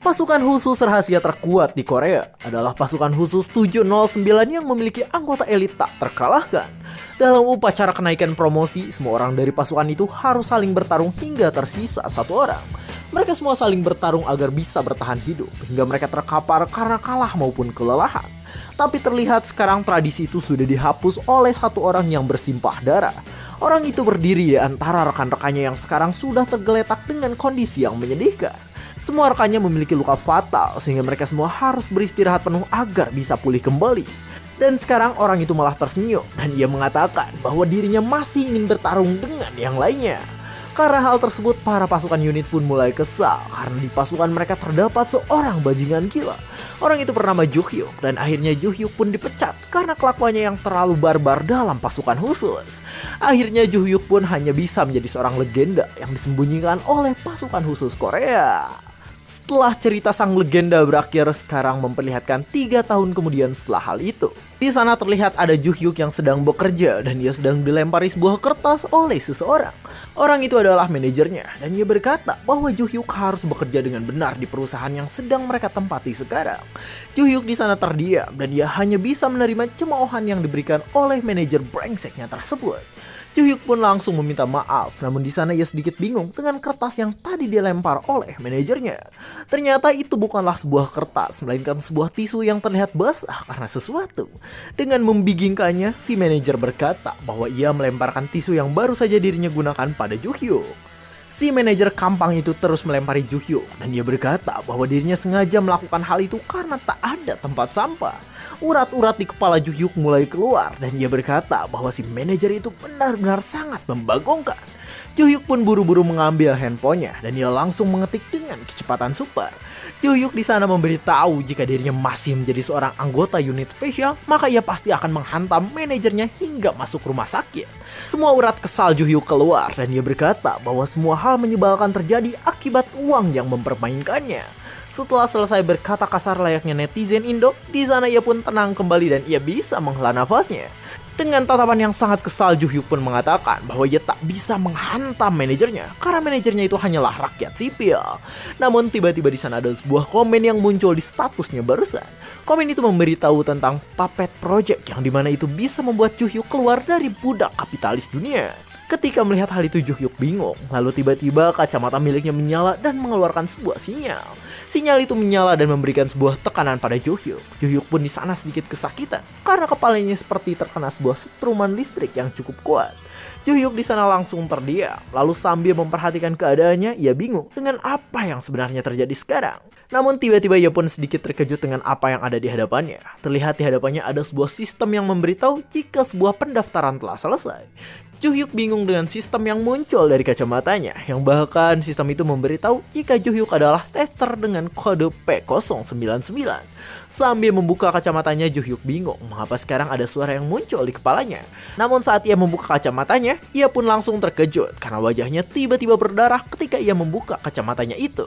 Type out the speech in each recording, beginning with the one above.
Pasukan khusus rahasia terkuat di Korea adalah pasukan khusus 709 yang memiliki anggota elit tak terkalahkan. Dalam upacara kenaikan promosi, semua orang dari pasukan itu harus saling bertarung hingga tersisa satu orang. Mereka semua saling bertarung agar bisa bertahan hidup hingga mereka terkapar karena kalah maupun kelelahan. Tapi terlihat sekarang tradisi itu sudah dihapus oleh satu orang yang bersimpah darah. Orang itu berdiri di antara rekan-rekannya yang sekarang sudah tergeletak dengan kondisi yang menyedihkan. Semua rekannya memiliki luka fatal sehingga mereka semua harus beristirahat penuh agar bisa pulih kembali. Dan sekarang orang itu malah tersenyum dan ia mengatakan bahwa dirinya masih ingin bertarung dengan yang lainnya. Karena hal tersebut, para pasukan unit pun mulai kesal karena di pasukan mereka terdapat seorang bajingan gila. Orang itu bernama Juhyuk dan akhirnya Juhyuk pun dipecat karena kelakuannya yang terlalu barbar dalam pasukan khusus. Akhirnya Juhyuk pun hanya bisa menjadi seorang legenda yang disembunyikan oleh pasukan khusus Korea. Setelah cerita sang legenda berakhir, sekarang memperlihatkan 3 tahun kemudian setelah hal itu. Di sana terlihat ada Juhyuk yang sedang bekerja dan ia sedang dilempari sebuah kertas oleh seseorang. Orang itu adalah manajernya dan ia berkata bahwa Juhyuk harus bekerja dengan benar di perusahaan yang sedang mereka tempati sekarang. Juhyuk di sana terdiam dan ia hanya bisa menerima cemoohan yang diberikan oleh manajer brengseknya tersebut. Juhyuk pun langsung meminta maaf, namun di sana ia sedikit bingung dengan kertas yang tadi dilempar oleh manajernya. Ternyata itu bukanlah sebuah kertas, melainkan sebuah tisu yang terlihat basah karena sesuatu. Dengan membingungkannya, si manajer berkata bahwa ia melemparkan tisu yang baru saja dirinya gunakan pada Juhyuk. Si manajer kampang itu terus melempari Juhyuk dan dia berkata bahwa dirinya sengaja melakukan hal itu karena tak ada tempat sampah. Urat-urat di kepala Juhyuk mulai keluar dan dia berkata bahwa si manajer itu benar-benar sangat membagongkan. Juhyuk pun buru-buru mengambil handphonenya dan dia langsung mengetik dengan kecepatan super. Juhyuk di sana memberitahu jika dirinya masih menjadi seorang anggota unit spesial, maka ia pasti akan menghantam manajernya hingga masuk rumah sakit. Semua urat kesal Juhyuk keluar dan ia berkata bahwa semua hal menyebalkan terjadi akibat uang yang mempermainkannya. Setelah selesai berkata kasar layaknya netizen Indo, di sana ia pun tenang kembali dan ia bisa menghela nafasnya. Dengan tatapan yang sangat kesal, Juhyuk pun mengatakan bahwa ia tak bisa menghantam manajernya karena manajernya itu hanyalah rakyat sipil. Namun tiba-tiba di sana ada sebuah komen yang muncul di statusnya barusan. Komen itu memberitahu tentang Puppet Project yang dimana itu bisa membuat Juhyuk keluar dari budak kapitalis dunia. Ketika melihat hal itu Juhyuk bingung, lalu tiba-tiba kacamata miliknya menyala dan mengeluarkan sebuah sinyal. Sinyal itu menyala dan memberikan sebuah tekanan pada Juhyuk. Juhyuk pun di sana sedikit kesakitan karena kepalanya seperti terkena sebuah setruman listrik yang cukup kuat. Juhyuk di sana langsung terdiam, lalu sambil memperhatikan keadaannya, ia bingung dengan apa yang sebenarnya terjadi sekarang. Namun tiba-tiba ia pun sedikit terkejut dengan apa yang ada di hadapannya. Terlihat di hadapannya ada sebuah sistem yang memberitahu jika sebuah pendaftaran telah selesai. Juhyuk bingung dengan sistem yang muncul dari kacamatanya, yang bahkan sistem itu memberitahu jika Juhyuk adalah tester dengan kode P099. Sambil membuka kacamatanya, Juhyuk bingung mengapa sekarang ada suara yang muncul di kepalanya. Namun saat ia membuka kacamatanya, ia pun langsung terkejut karena wajahnya tiba-tiba berdarah ketika ia membuka kacamatanya itu.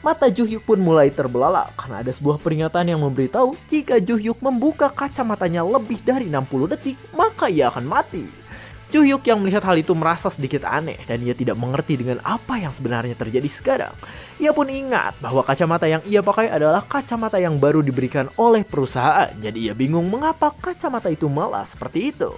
Mata Juhyuk pun mulai terbelalak karena ada sebuah peringatan yang memberitahu jika Juhyuk membuka kacamatanya lebih dari 60 detik, maka ia akan mati. Juhyuk yang melihat hal itu merasa sedikit aneh dan ia tidak mengerti dengan apa yang sebenarnya terjadi sekarang. Ia pun ingat bahwa kacamata yang ia pakai adalah kacamata yang baru diberikan oleh perusahaan. Jadi ia bingung mengapa kacamata itu malah seperti itu.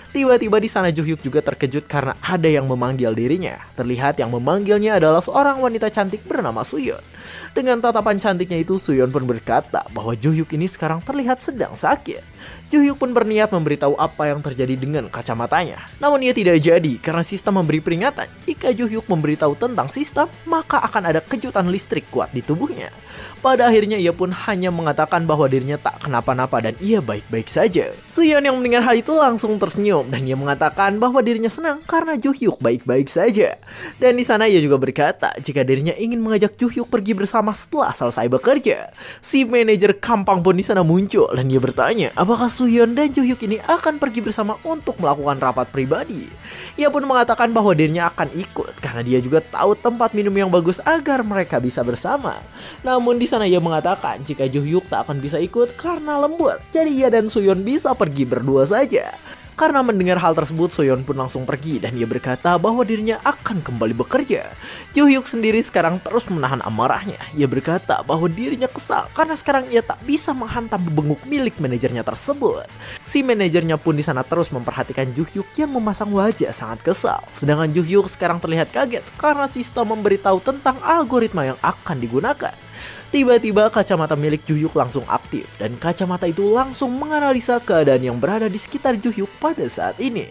Tiba-tiba di sana Juhyuk juga terkejut karena ada yang memanggil dirinya. Terlihat yang memanggilnya adalah seorang wanita cantik bernama Suyeon. Dengan tatapan cantiknya itu, Suyeon pun berkata bahwa Juhyuk ini sekarang terlihat sedang sakit. Juhyuk pun berniat memberitahu apa yang terjadi dengan kacamatanya. Namun ia tidak jadi karena sistem memberi peringatan jika Juhyuk memberitahu tentang sistem, maka akan ada kejutan listrik kuat di tubuhnya. Pada akhirnya ia pun hanya mengatakan bahwa dirinya tak kenapa-napa dan ia baik-baik saja. Suyeon yang mendengar hal itu langsung tersenyum dan ia mengatakan bahwa dirinya senang karena Juhyuk baik-baik saja. Dan di sana ia juga berkata jika dirinya ingin mengajak Juhyuk pergi bersama setelah selesai bekerja. Si manajer kampang pun di sana muncul dan dia bertanya apakah Suyeon dan Juhyuk ini akan pergi bersama untuk melakukan rapat pribadi. Ia pun mengatakan bahwa dirinya akan ikut karena dia juga tahu tempat minum yang bagus agar mereka bisa bersama. Namun di sana ia mengatakan jika Juhyuk tak akan bisa ikut karena lembur, jadi ia dan Suyeon bisa pergi berdua saja. Karena mendengar hal tersebut, Soyeon pun langsung pergi dan ia berkata bahwa dirinya akan kembali bekerja. Joo-hyuk sendiri sekarang terus menahan amarahnya. Ia berkata bahwa dirinya kesal karena sekarang ia tak bisa menghantam bebenguk milik manajernya tersebut. Si manajernya pun di sana terus memperhatikan Joo-hyuk yang memasang wajah sangat kesal. Sedangkan Joo-hyuk sekarang terlihat kaget karena sistem memberitahu tentang algoritma yang akan digunakan. Tiba-tiba kacamata milik Joo-hyuk langsung aktif dan kacamata itu langsung menganalisa keadaan yang berada di sekitar Joo-hyuk pada saat ini.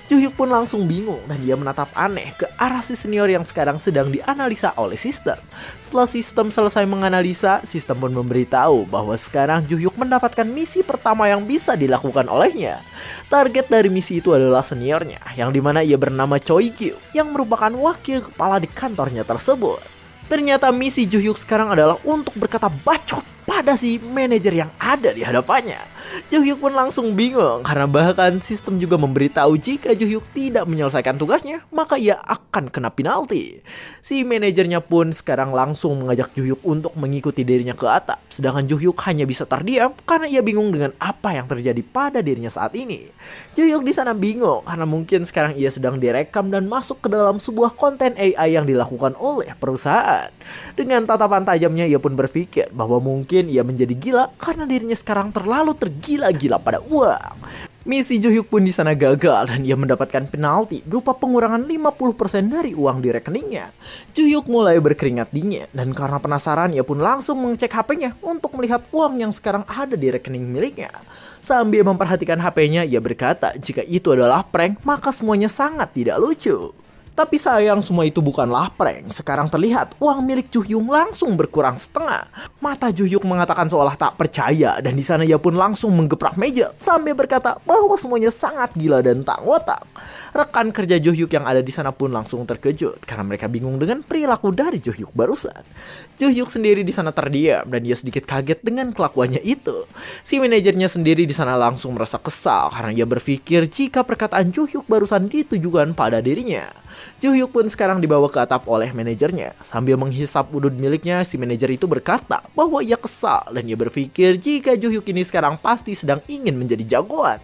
Joo-hyuk pun langsung bingung dan dia menatap aneh ke arah si senior yang sekarang sedang dianalisa oleh sistem. Setelah sistem selesai menganalisa, sistem pun memberitahu bahwa sekarang Joo-hyuk mendapatkan misi pertama yang bisa dilakukan olehnya. Target dari misi itu adalah seniornya, yang dimana ia bernama Choi Kyu, yang merupakan wakil kepala di kantornya tersebut. Ternyata misi Joo-hyuk sekarang adalah untuk berkata bacot pada si manajer yang ada di hadapannya. Joo-hyuk pun langsung bingung karena bahkan sistem juga memberitahu jika Joo-hyuk tidak menyelesaikan tugasnya, maka ia akan kena penalti. Si manajernya pun sekarang langsung mengajak Joo-hyuk untuk mengikuti dirinya ke atap. Sedangkan Joo-hyuk hanya bisa terdiam karena ia bingung dengan apa yang terjadi pada dirinya saat ini. Joo-hyuk di sana bingung karena mungkin sekarang ia sedang direkam dan masuk ke dalam sebuah konten AI yang dilakukan oleh perusahaan. Dengan tatapan tajamnya ia pun berpikir bahwa mungkin ia menjadi gila karena dirinya sekarang terlalu tergila-gila pada uang. Misi Joo-hyuk pun di sana gagal dan ia mendapatkan penalti berupa pengurangan 50% dari uang di rekeningnya. Joo-hyuk mulai berkeringat dingin dan karena penasaran ia pun langsung mengecek HP-nya untuk melihat uang yang sekarang ada di rekening miliknya. Sambil memperhatikan HP-nya ia berkata jika itu adalah prank maka semuanya sangat tidak lucu. Tapi sayang semua itu bukanlah prank. Sekarang terlihat uang milik Joo-hyuk langsung berkurang setengah. Mata Joo-hyuk mengatakan seolah tak percaya dan di sana ia pun langsung menggeprak meja sambil berkata bahwa semuanya sangat gila dan tak ngotak. Rekan kerja Joo-hyuk yang ada di sana pun langsung terkejut karena mereka bingung dengan perilaku dari Joo-hyuk barusan. Joo-hyuk sendiri di sana terdiam dan ia sedikit kaget dengan kelakuannya itu. Si manajernya sendiri di sana langsung merasa kesal karena ia berpikir jika perkataan Joo-hyuk barusan ditujukan pada dirinya. Joo-hyuk pun sekarang dibawa ke atap oleh manajernya. Sambil menghisap udut miliknya, si manajer itu berkata bahwa ia kesal dan ia berpikir jika Joo-hyuk ini sekarang pasti sedang ingin menjadi jagoan.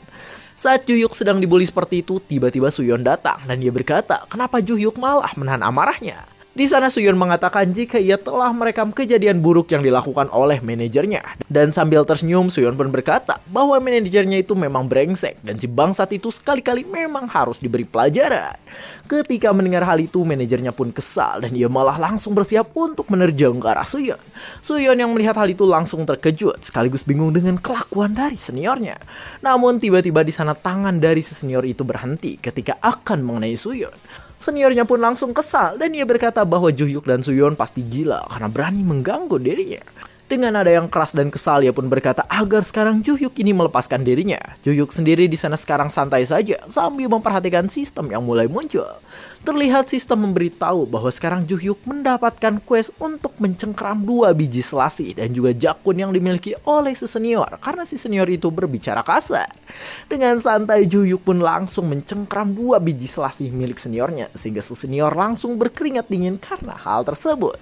Saat Joo-hyuk sedang dibully seperti itu, tiba-tiba Suyeon datang dan dia berkata kenapa Joo-hyuk malah menahan amarahnya. Di sana Suyeon mengatakan jika ia telah merekam kejadian buruk yang dilakukan oleh manajernya. Dan sambil tersenyum, Suyeon pun berkata bahwa manajernya itu memang brengsek dan si bangsat itu sekali-kali memang harus diberi pelajaran. Ketika mendengar hal itu, manajernya pun kesal dan ia malah langsung bersiap untuk menerjang ke arah Suyeon. Suyeon yang melihat hal itu langsung terkejut sekaligus bingung dengan kelakuan dari seniornya. Namun tiba-tiba di sana tangan dari si senior itu berhenti ketika akan mengenai Suyeon. Seniornya pun langsung kesal dan ia berkata bahwa Joo-hyuk dan Suyeon pasti gila karena berani mengganggu dirinya. Dengan nada yang keras dan kesal, ia pun berkata agar sekarang Joo-hyuk ini melepaskan dirinya. Joo-hyuk sendiri di sana sekarang santai saja sambil memperhatikan sistem yang mulai muncul. Terlihat sistem memberitahu bahwa sekarang Joo-hyuk mendapatkan quest untuk mencengkram 2 biji selasi dan juga jakun yang dimiliki oleh si senior karena si senior itu berbicara kasar. Dengan santai Joo-hyuk pun langsung mencengkram 2 biji selasi milik seniornya sehingga si senior langsung berkeringat dingin karena hal tersebut.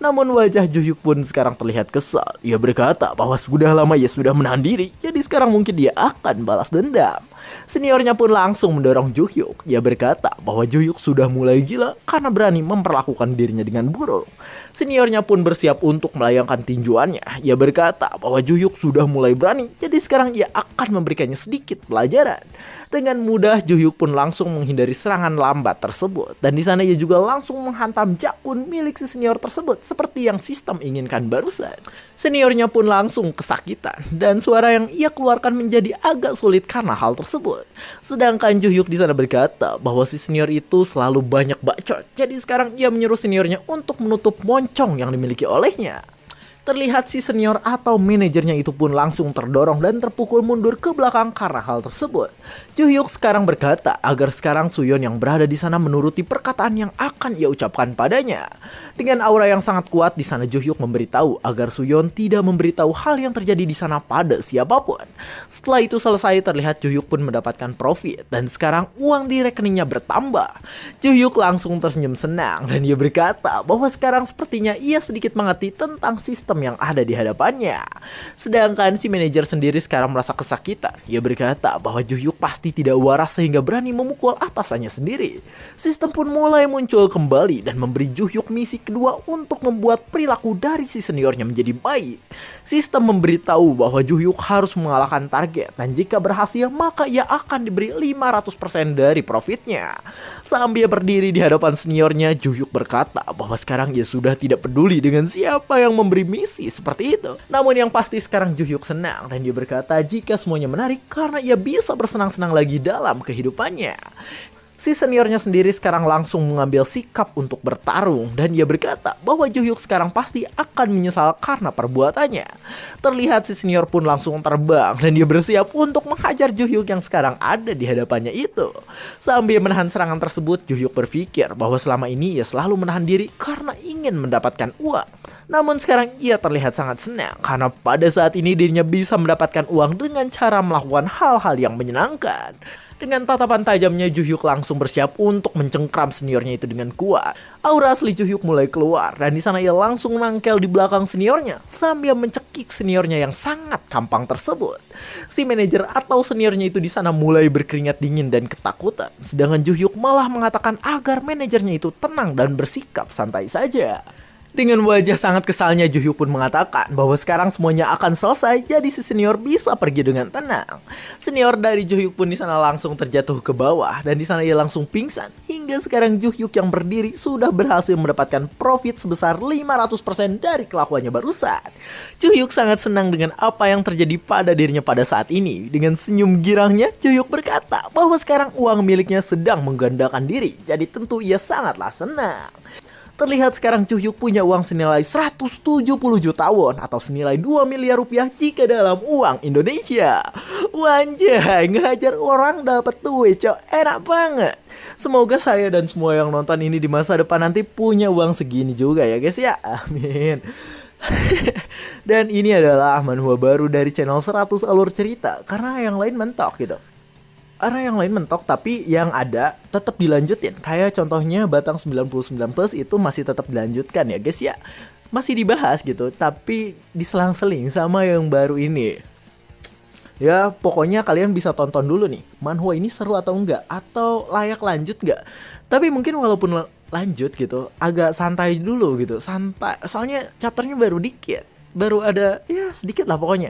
Namun wajah Joo-hyuk pun sekarang terlihat kesal. Ia berkata bahwa sudah lama ia sudah menahan diri, jadi sekarang mungkin dia akan balas dendam. Seniornya pun langsung mendorong Joo-hyuk. Ia berkata bahwa Joo-hyuk sudah mulai gila karena berani memperlakukan dirinya dengan buruk. Seniornya pun bersiap untuk melayangkan tinjuannya. Ia berkata bahwa Joo-hyuk sudah mulai berani, jadi sekarang ia akan memberikannya sedikit pelajaran. Dengan mudah Joo-hyuk pun langsung menghindari serangan lambat tersebut. Dan di sana ia juga langsung menghantam jakun milik si senior tersebut seperti yang sistem inginkan barusan. Seniornya pun langsung kesakitan dan suara yang ia keluarkan menjadi agak sulit karena hal tersebut. Sedangkan Joo-hyuk di sana berkata bahwa si senior itu selalu banyak bacot. Jadi sekarang ia menyuruh seniornya untuk menutup moncong yang dimiliki olehnya. Terlihat si senior atau manajernya itu pun langsung terdorong dan terpukul mundur ke belakang karena hal tersebut. Joo-hyuk sekarang berkata agar sekarang Suyeon yang berada di sana menuruti perkataan yang akan ia ucapkan padanya. Dengan aura yang sangat kuat di sana Joo-hyuk memberitahu agar Suyeon tidak memberitahu hal yang terjadi di sana pada siapapun. Setelah itu selesai terlihat Joo-hyuk pun mendapatkan profit dan sekarang uang di rekeningnya bertambah. Joo-hyuk langsung tersenyum senang dan ia berkata bahwa sekarang sepertinya ia sedikit mengerti tentang sistem sistem yang ada di hadapannya. Sedangkan si manajer sendiri sekarang merasa kesakitan. Ia berkata bahwa Juhyuk pasti tidak waras sehingga berani memukul atasannya sendiri. Sistem pun mulai muncul kembali dan memberi Juhyuk misi kedua untuk membuat perilaku dari si seniornya menjadi baik. Sistem memberitahu bahwa Juhyuk harus mengalahkan target dan jika berhasil maka ia akan diberi 500% dari profitnya. Sambil berdiri di hadapan seniornya, Juhyuk berkata bahwa sekarang ia sudah tidak peduli dengan siapa yang memberi misi seperti itu. Namun yang pasti sekarang Juhyuk senang dan dia berkata jika semuanya menarik karena ia bisa bersenang-senang lagi dalam kehidupannya. Si seniornya sendiri sekarang langsung mengambil sikap untuk bertarung dan dia berkata bahwa Juhyuk sekarang pasti akan menyesal karena perbuatannya. Terlihat si senior pun langsung terbang dan dia bersiap untuk menghajar Juhyuk yang sekarang ada di hadapannya itu. Sambil menahan serangan tersebut, Juhyuk berpikir bahwa selama ini ia selalu menahan diri karena ingin mendapatkan uang. Namun sekarang ia terlihat sangat senang karena pada saat ini dirinya bisa mendapatkan uang dengan cara melakukan hal-hal yang menyenangkan. Dengan tatapan tajamnya, Juhyuk langsung bersiap untuk mencengkram seniornya itu dengan kuat. Aura asli Juhyuk mulai keluar dan di sana ia langsung nangkel di belakang seniornya sambil mencekik seniornya yang sangat gampang tersebut. Si manajer atau seniornya itu di sana mulai berkeringat dingin dan ketakutan, sedangkan Juhyuk malah mengatakan agar manajernya itu tenang dan bersikap santai saja. Dengan wajah sangat kesalnya, Juhyuk pun mengatakan bahwa sekarang semuanya akan selesai, jadi si senior bisa pergi dengan tenang. Senior dari Juhyuk pun di sana langsung terjatuh ke bawah dan di sana ia langsung pingsan. Hingga sekarang Juhyuk yang berdiri sudah berhasil mendapatkan profit sebesar 500% dari kelakuannya barusan. Juhyuk sangat senang dengan apa yang terjadi pada dirinya pada saat ini. Dengan senyum girangnya, Juhyuk berkata bahwa sekarang uang miliknya sedang menggandakan diri, jadi tentu ia sangatlah senang. Terlihat sekarang Juhyuk punya uang senilai 170 juta won atau senilai 2 miliar rupiah jika dalam uang Indonesia. Wanjay, ngehajar orang dapat duit, cok. Enak banget. Semoga saya dan semua yang nonton ini di masa depan nanti punya uang segini juga ya guys ya. Amin. Dan ini adalah manhwa baru dari channel 100 Alur Cerita karena yang lain mentok gitu. Tapi yang ada tetap dilanjutin. Kayak contohnya Batang 99 Plus itu masih tetap dilanjutkan ya guys ya. Masih dibahas gitu, tapi diselang-seling sama yang baru ini. Ya pokoknya kalian bisa tonton dulu nih, manhwa ini seru atau enggak, atau layak lanjut enggak. Tapi mungkin walaupun lanjut gitu, agak santai dulu gitu. Santai, soalnya chapternya baru dikit. Baru ada ya sedikit lah pokoknya.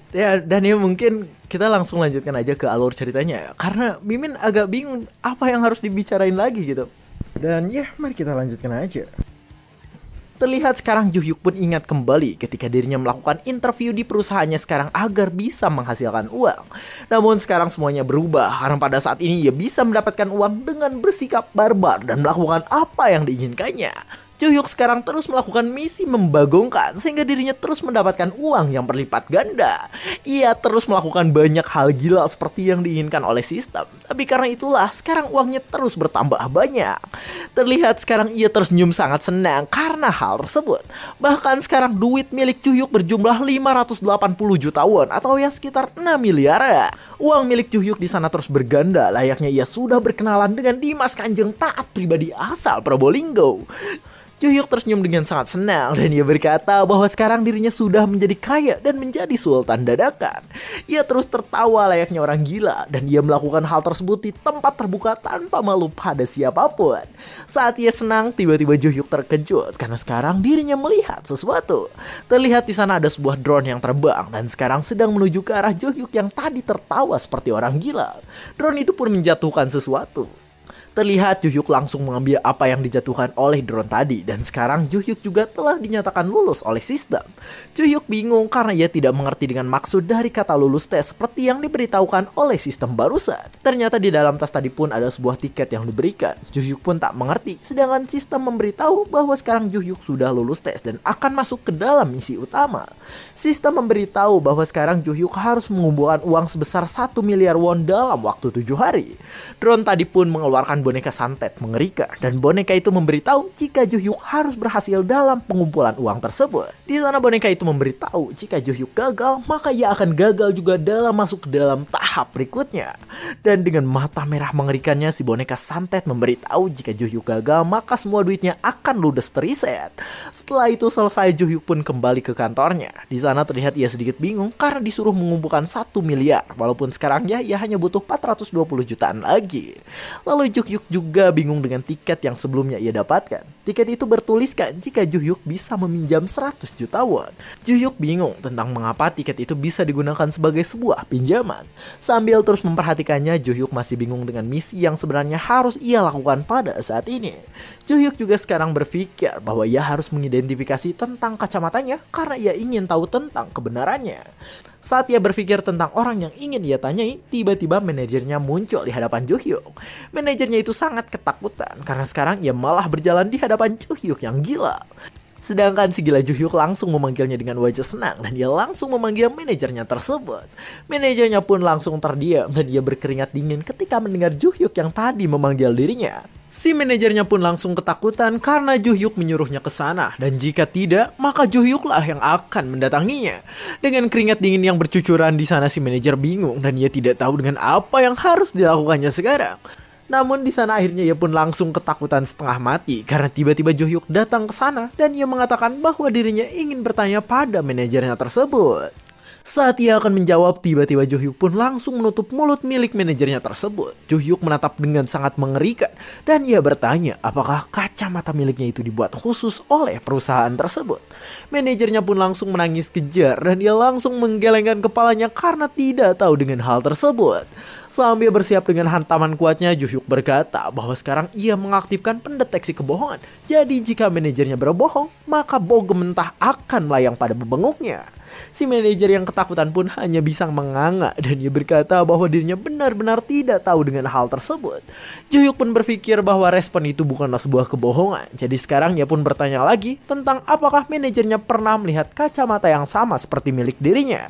Ya dan ya mungkin kita langsung lanjutkan aja ke alur ceritanya karena Mimin agak bingung apa yang harus dibicarain lagi gitu. Dan ya mari kita lanjutkan aja. Terlihat sekarang Juhyuk pun ingat kembali ketika dirinya melakukan interview di perusahaannya sekarang agar bisa menghasilkan uang. Namun sekarang semuanya berubah karena pada saat ini ia bisa mendapatkan uang dengan bersikap barbar dan melakukan apa yang diinginkannya. Juhyuk sekarang terus melakukan misi membagongkan sehingga dirinya terus mendapatkan uang yang berlipat ganda. Ia terus melakukan banyak hal gila seperti yang diinginkan oleh sistem. Tapi karena itulah sekarang uangnya terus bertambah banyak. Terlihat sekarang ia tersenyum sangat senang karena hal tersebut. Bahkan sekarang duit milik Juhyuk berjumlah 580 juta won atau ya sekitar 6 miliar. Uang milik Juhyuk di sana terus berganda layaknya ia sudah berkenalan dengan Dimas Kanjeng taat pribadi asal Probolinggo. Juhyuk tersenyum dengan sangat senang dan ia berkata bahwa sekarang dirinya sudah menjadi kaya dan menjadi sultan dadakan. Ia terus tertawa layaknya orang gila dan ia melakukan hal tersebut di tempat terbuka tanpa malu pada siapapun. Saat ia senang, tiba-tiba Juhyuk terkejut karena sekarang dirinya melihat sesuatu. Terlihat di sana ada sebuah drone yang terbang dan sekarang sedang menuju ke arah Juhyuk yang tadi tertawa seperti orang gila. Drone itu pun menjatuhkan sesuatu. Terlihat Juhyuk langsung mengambil apa yang dijatuhkan oleh drone tadi dan sekarang Juhyuk juga telah dinyatakan lulus oleh sistem. Juhyuk bingung karena ia tidak mengerti dengan maksud dari kata lulus tes seperti yang diberitahukan oleh sistem barusan. Ternyata di dalam tas tadi pun ada sebuah tiket yang diberikan. Juhyuk pun tak mengerti sedangkan sistem memberitahu bahwa sekarang Juhyuk sudah lulus tes dan akan masuk ke dalam misi utama. Sistem memberitahu bahwa sekarang Juhyuk harus mengumpulkan uang sebesar 1 miliar won dalam waktu 7 hari. Drone tadi pun mengeluarkan boneka santet mengerikan dan boneka itu memberitahu jika Juhyuk harus berhasil dalam pengumpulan uang tersebut. Di sana boneka itu memberitahu jika Juhyuk gagal, maka ia akan gagal juga dalam masuk ke dalam tahap berikutnya. Dan dengan mata merah mengerikannya, si boneka santet memberitahu jika Juhyuk gagal, maka semua duitnya akan ludes terreset. Setelah itu selesai, Juhyuk pun kembali ke kantornya. Di sana terlihat ia sedikit bingung karena disuruh mengumpulkan 1 miliar, walaupun sekarang ia hanya butuh 420 jutaan lagi. Lalu Juhyuk juga bingung dengan tiket yang sebelumnya ia dapatkan. Tiket itu bertuliskan jika Juhyuk bisa meminjam 100 juta won. Juhyuk bingung tentang mengapa tiket itu bisa digunakan sebagai sebuah pinjaman. Sambil terus memperhatikannya, Juhyuk masih bingung dengan misi yang sebenarnya harus ia lakukan pada saat ini. Juhyuk juga sekarang berpikir bahwa ia harus mengidentifikasi tentang kacamatanya karena ia ingin tahu tentang kebenarannya. Saat ia berpikir tentang orang yang ingin ia tanyai, tiba-tiba manajernya muncul di hadapan Juhyuk. Manajernya itu sangat ketakutan karena sekarang ia malah berjalan di hadapan Juhyuk yang gila. Sedangkan si gila Juhyuk langsung memanggilnya dengan wajah senang dan ia langsung memanggil manajernya tersebut. Manajernya pun langsung terdiam dan ia berkeringat dingin ketika mendengar Juhyuk yang tadi memanggil dirinya. Si manajernya pun langsung ketakutan karena Juhyuk menyuruhnya ke sana, dan jika tidak, maka Juhyuklah yang akan mendatanginya. Dengan keringat dingin yang bercucuran di sana, si manajer bingung dan ia tidak tahu dengan apa yang harus dilakukannya sekarang. Namun di sana akhirnya ia pun langsung ketakutan setengah mati karena tiba-tiba Juhyuk datang ke sana dan ia mengatakan bahwa dirinya ingin bertanya pada manajernya tersebut. Saat ia akan menjawab, tiba-tiba Juhyuk pun langsung menutup mulut milik manajernya tersebut. Juhyuk menatap dengan sangat mengerikan dan ia bertanya apakah kacamata miliknya itu dibuat khusus oleh perusahaan tersebut. Manajernya pun langsung menangis kejar dan ia langsung menggelengkan kepalanya karena tidak tahu dengan hal tersebut. Sambil bersiap dengan hantaman kuatnya, Juhyuk berkata bahwa sekarang ia mengaktifkan pendeteksi kebohongan. Jadi jika manajernya berbohong, maka bogem mentah akan melayang pada bebenguknya. Si manajer yang ketakutan pun hanya bisa menganga dan ia berkata bahwa dirinya benar-benar tidak tahu dengan hal tersebut. Juhyuk pun berpikir bahwa respon itu bukanlah sebuah kebohongan. Jadi sekarang ia pun bertanya lagi tentang apakah manajernya pernah melihat kacamata yang sama seperti milik dirinya.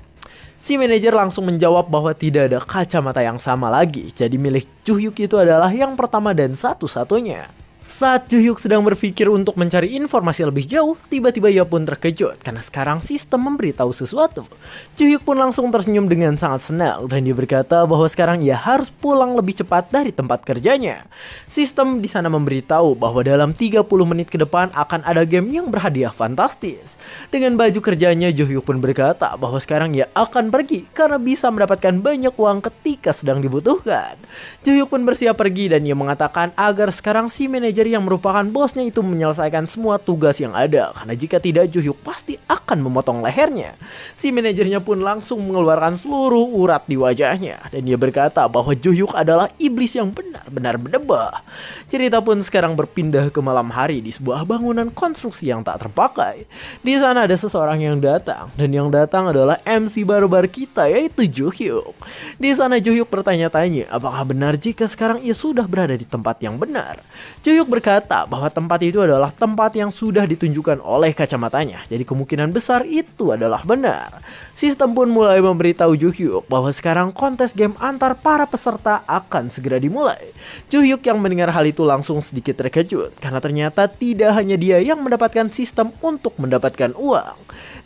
Si manajer langsung menjawab bahwa tidak ada kacamata yang sama lagi. Jadi milik Juhyuk itu adalah yang pertama dan satu-satunya. Saat Juhyuk sedang berpikir untuk mencari informasi lebih jauh, tiba-tiba ia pun terkejut karena sekarang sistem memberitahu sesuatu. Juhyuk pun langsung tersenyum dengan sangat senang dan dia berkata bahwa sekarang ia harus pulang lebih cepat dari tempat kerjanya. Sistem di sana memberitahu bahwa dalam 30 menit ke depan akan ada game yang berhadiah fantastis. Dengan baju kerjanya, Juhyuk pun berkata bahwa sekarang ia akan pergi karena bisa mendapatkan banyak uang ketika sedang dibutuhkan. Juhyuk pun bersiap pergi dan ia mengatakan agar sekarang si manajer yang merupakan bosnya itu menyelesaikan semua tugas yang ada, karena jika tidak Juhyuk pasti akan memotong lehernya. Si manajernya pun langsung mengeluarkan seluruh urat di wajahnya dan dia berkata bahwa Juhyuk adalah iblis yang benar-benar berdebah. Cerita pun sekarang berpindah ke malam hari di sebuah bangunan konstruksi yang tak terpakai. Di sana ada seseorang yang datang dan yang datang adalah MC baru-baru kita, yaitu Juhyuk. Di sana Juhyuk bertanya-tanya apakah benar jika sekarang ia sudah berada di tempat yang benar. Juhyuk berkata bahwa tempat itu adalah tempat yang sudah ditunjukkan oleh kacamatanya, jadi kemungkinan besar itu adalah benar. Sistem pun mulai memberitahu Juhyuk bahwa sekarang kontes game antar para peserta akan segera dimulai. Juhyuk yang mendengar hal itu langsung sedikit terkejut karena ternyata tidak hanya dia yang mendapatkan sistem untuk mendapatkan uang.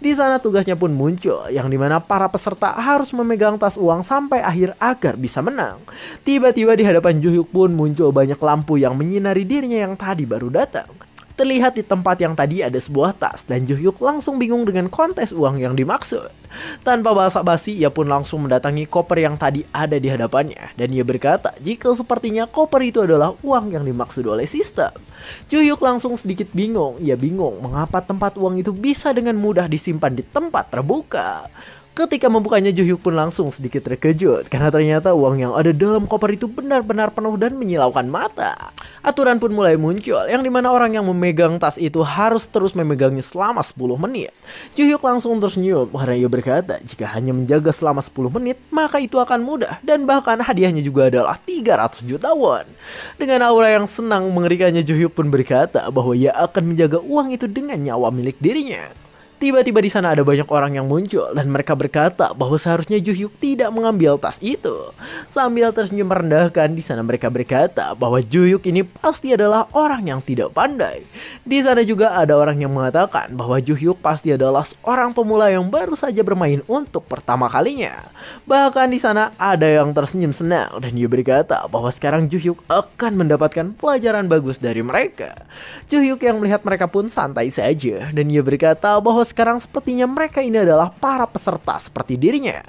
Di sana tugasnya pun muncul yang dimana para peserta harus memegang tas uang sampai akhir agar bisa menang. Tiba-tiba di hadapan Juhyuk pun muncul banyak lampu yang menyinari dirinya yang tadi baru datang. Terlihat di tempat yang tadi ada sebuah tas dan Juhyuk langsung bingung dengan kontes uang yang dimaksud. Tanpa basa-basi ia pun langsung mendatangi koper yang tadi ada di hadapannya dan ia berkata jika sepertinya koper itu adalah uang yang dimaksud oleh sistem. Juhyuk langsung sedikit bingung. Ia bingung mengapa tempat uang itu bisa dengan mudah disimpan di tempat terbuka. Ketika membukanya, Juhyuk pun langsung sedikit terkejut karena ternyata uang yang ada dalam koper itu benar-benar penuh dan menyilaukan mata. Aturan pun mulai muncul yang dimana orang yang memegang tas itu harus terus memegangnya selama 10 menit. Juhyuk langsung tersenyum karena ia berkata jika hanya menjaga selama 10 menit maka itu akan mudah dan bahkan hadiahnya juga adalah 300 juta won. Dengan aura yang senang mengerikannya, Juhyuk pun berkata bahwa ia akan menjaga uang itu dengan nyawa milik dirinya. Tiba-tiba di sana ada banyak orang yang muncul dan mereka berkata bahwa seharusnya Juhyuk tidak mengambil tas itu. Sambil tersenyum merendahkan, di sana mereka berkata bahwa Juhyuk ini pasti adalah orang yang tidak pandai. Di sana juga ada orang yang mengatakan bahwa Juhyuk pasti adalah seorang pemula yang baru saja bermain untuk pertama kalinya. Bahkan di sana ada yang tersenyum senang dan dia berkata bahwa sekarang Juhyuk akan mendapatkan pelajaran bagus dari mereka. Juhyuk yang melihat mereka pun santai saja dan dia berkata bahwa sekarang sepertinya mereka ini adalah para peserta seperti dirinya.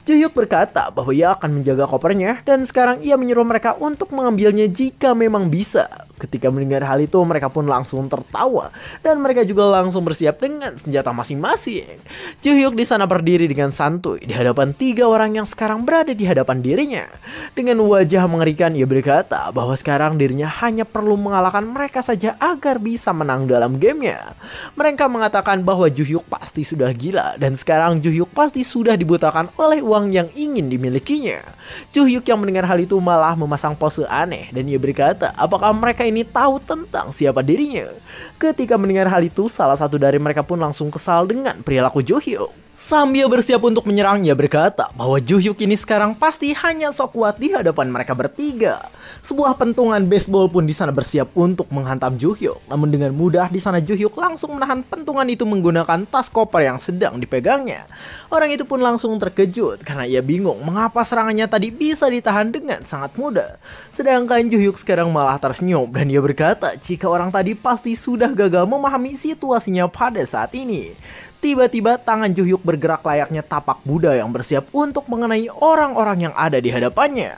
Juhyuk berkata bahwa ia akan menjaga kopernya dan sekarang ia menyuruh mereka untuk mengambilnya jika memang bisa. Ketika mendengar hal itu mereka pun langsung tertawa dan mereka juga langsung bersiap dengan senjata masing-masing. Juhyuk di sana berdiri dengan santuy di hadapan 3 orang yang sekarang berada di hadapan dirinya. Dengan wajah mengerikan ia berkata bahwa sekarang dirinya hanya perlu mengalahkan mereka saja agar bisa menang dalam gamenya. Mereka mengatakan bahwa Juhyuk pasti sudah gila dan sekarang Juhyuk pasti sudah dibutakan oleh uang yang ingin dimilikinya. Juhyuk yang mendengar hal itu malah memasang pose aneh dan ia berkata apakah mereka ini tahu tentang siapa dirinya. Ketika mendengar hal itu, salah satu dari mereka pun langsung kesal dengan perilaku Juhyuk. Sambil bersiap untuk menyerang, ia berkata bahwa Juhyuk ini sekarang pasti hanya sok kuat di hadapan mereka bertiga. Sebuah pentungan baseball pun di sana bersiap untuk menghantam Juhyuk. Namun dengan mudah di sana Juhyuk langsung menahan pentungan itu menggunakan tas koper yang sedang dipegangnya. Orang itu pun langsung terkejut karena ia bingung mengapa serangannya tadi bisa ditahan dengan sangat mudah. Sedangkan Juhyuk sekarang malah tersenyum dan ia berkata jika orang tadi pasti sudah gagal memahami situasinya pada saat ini. Tiba-tiba tangan Juhyuk bergerak layaknya tapak Buddha yang bersiap untuk mengenai orang-orang yang ada di hadapannya.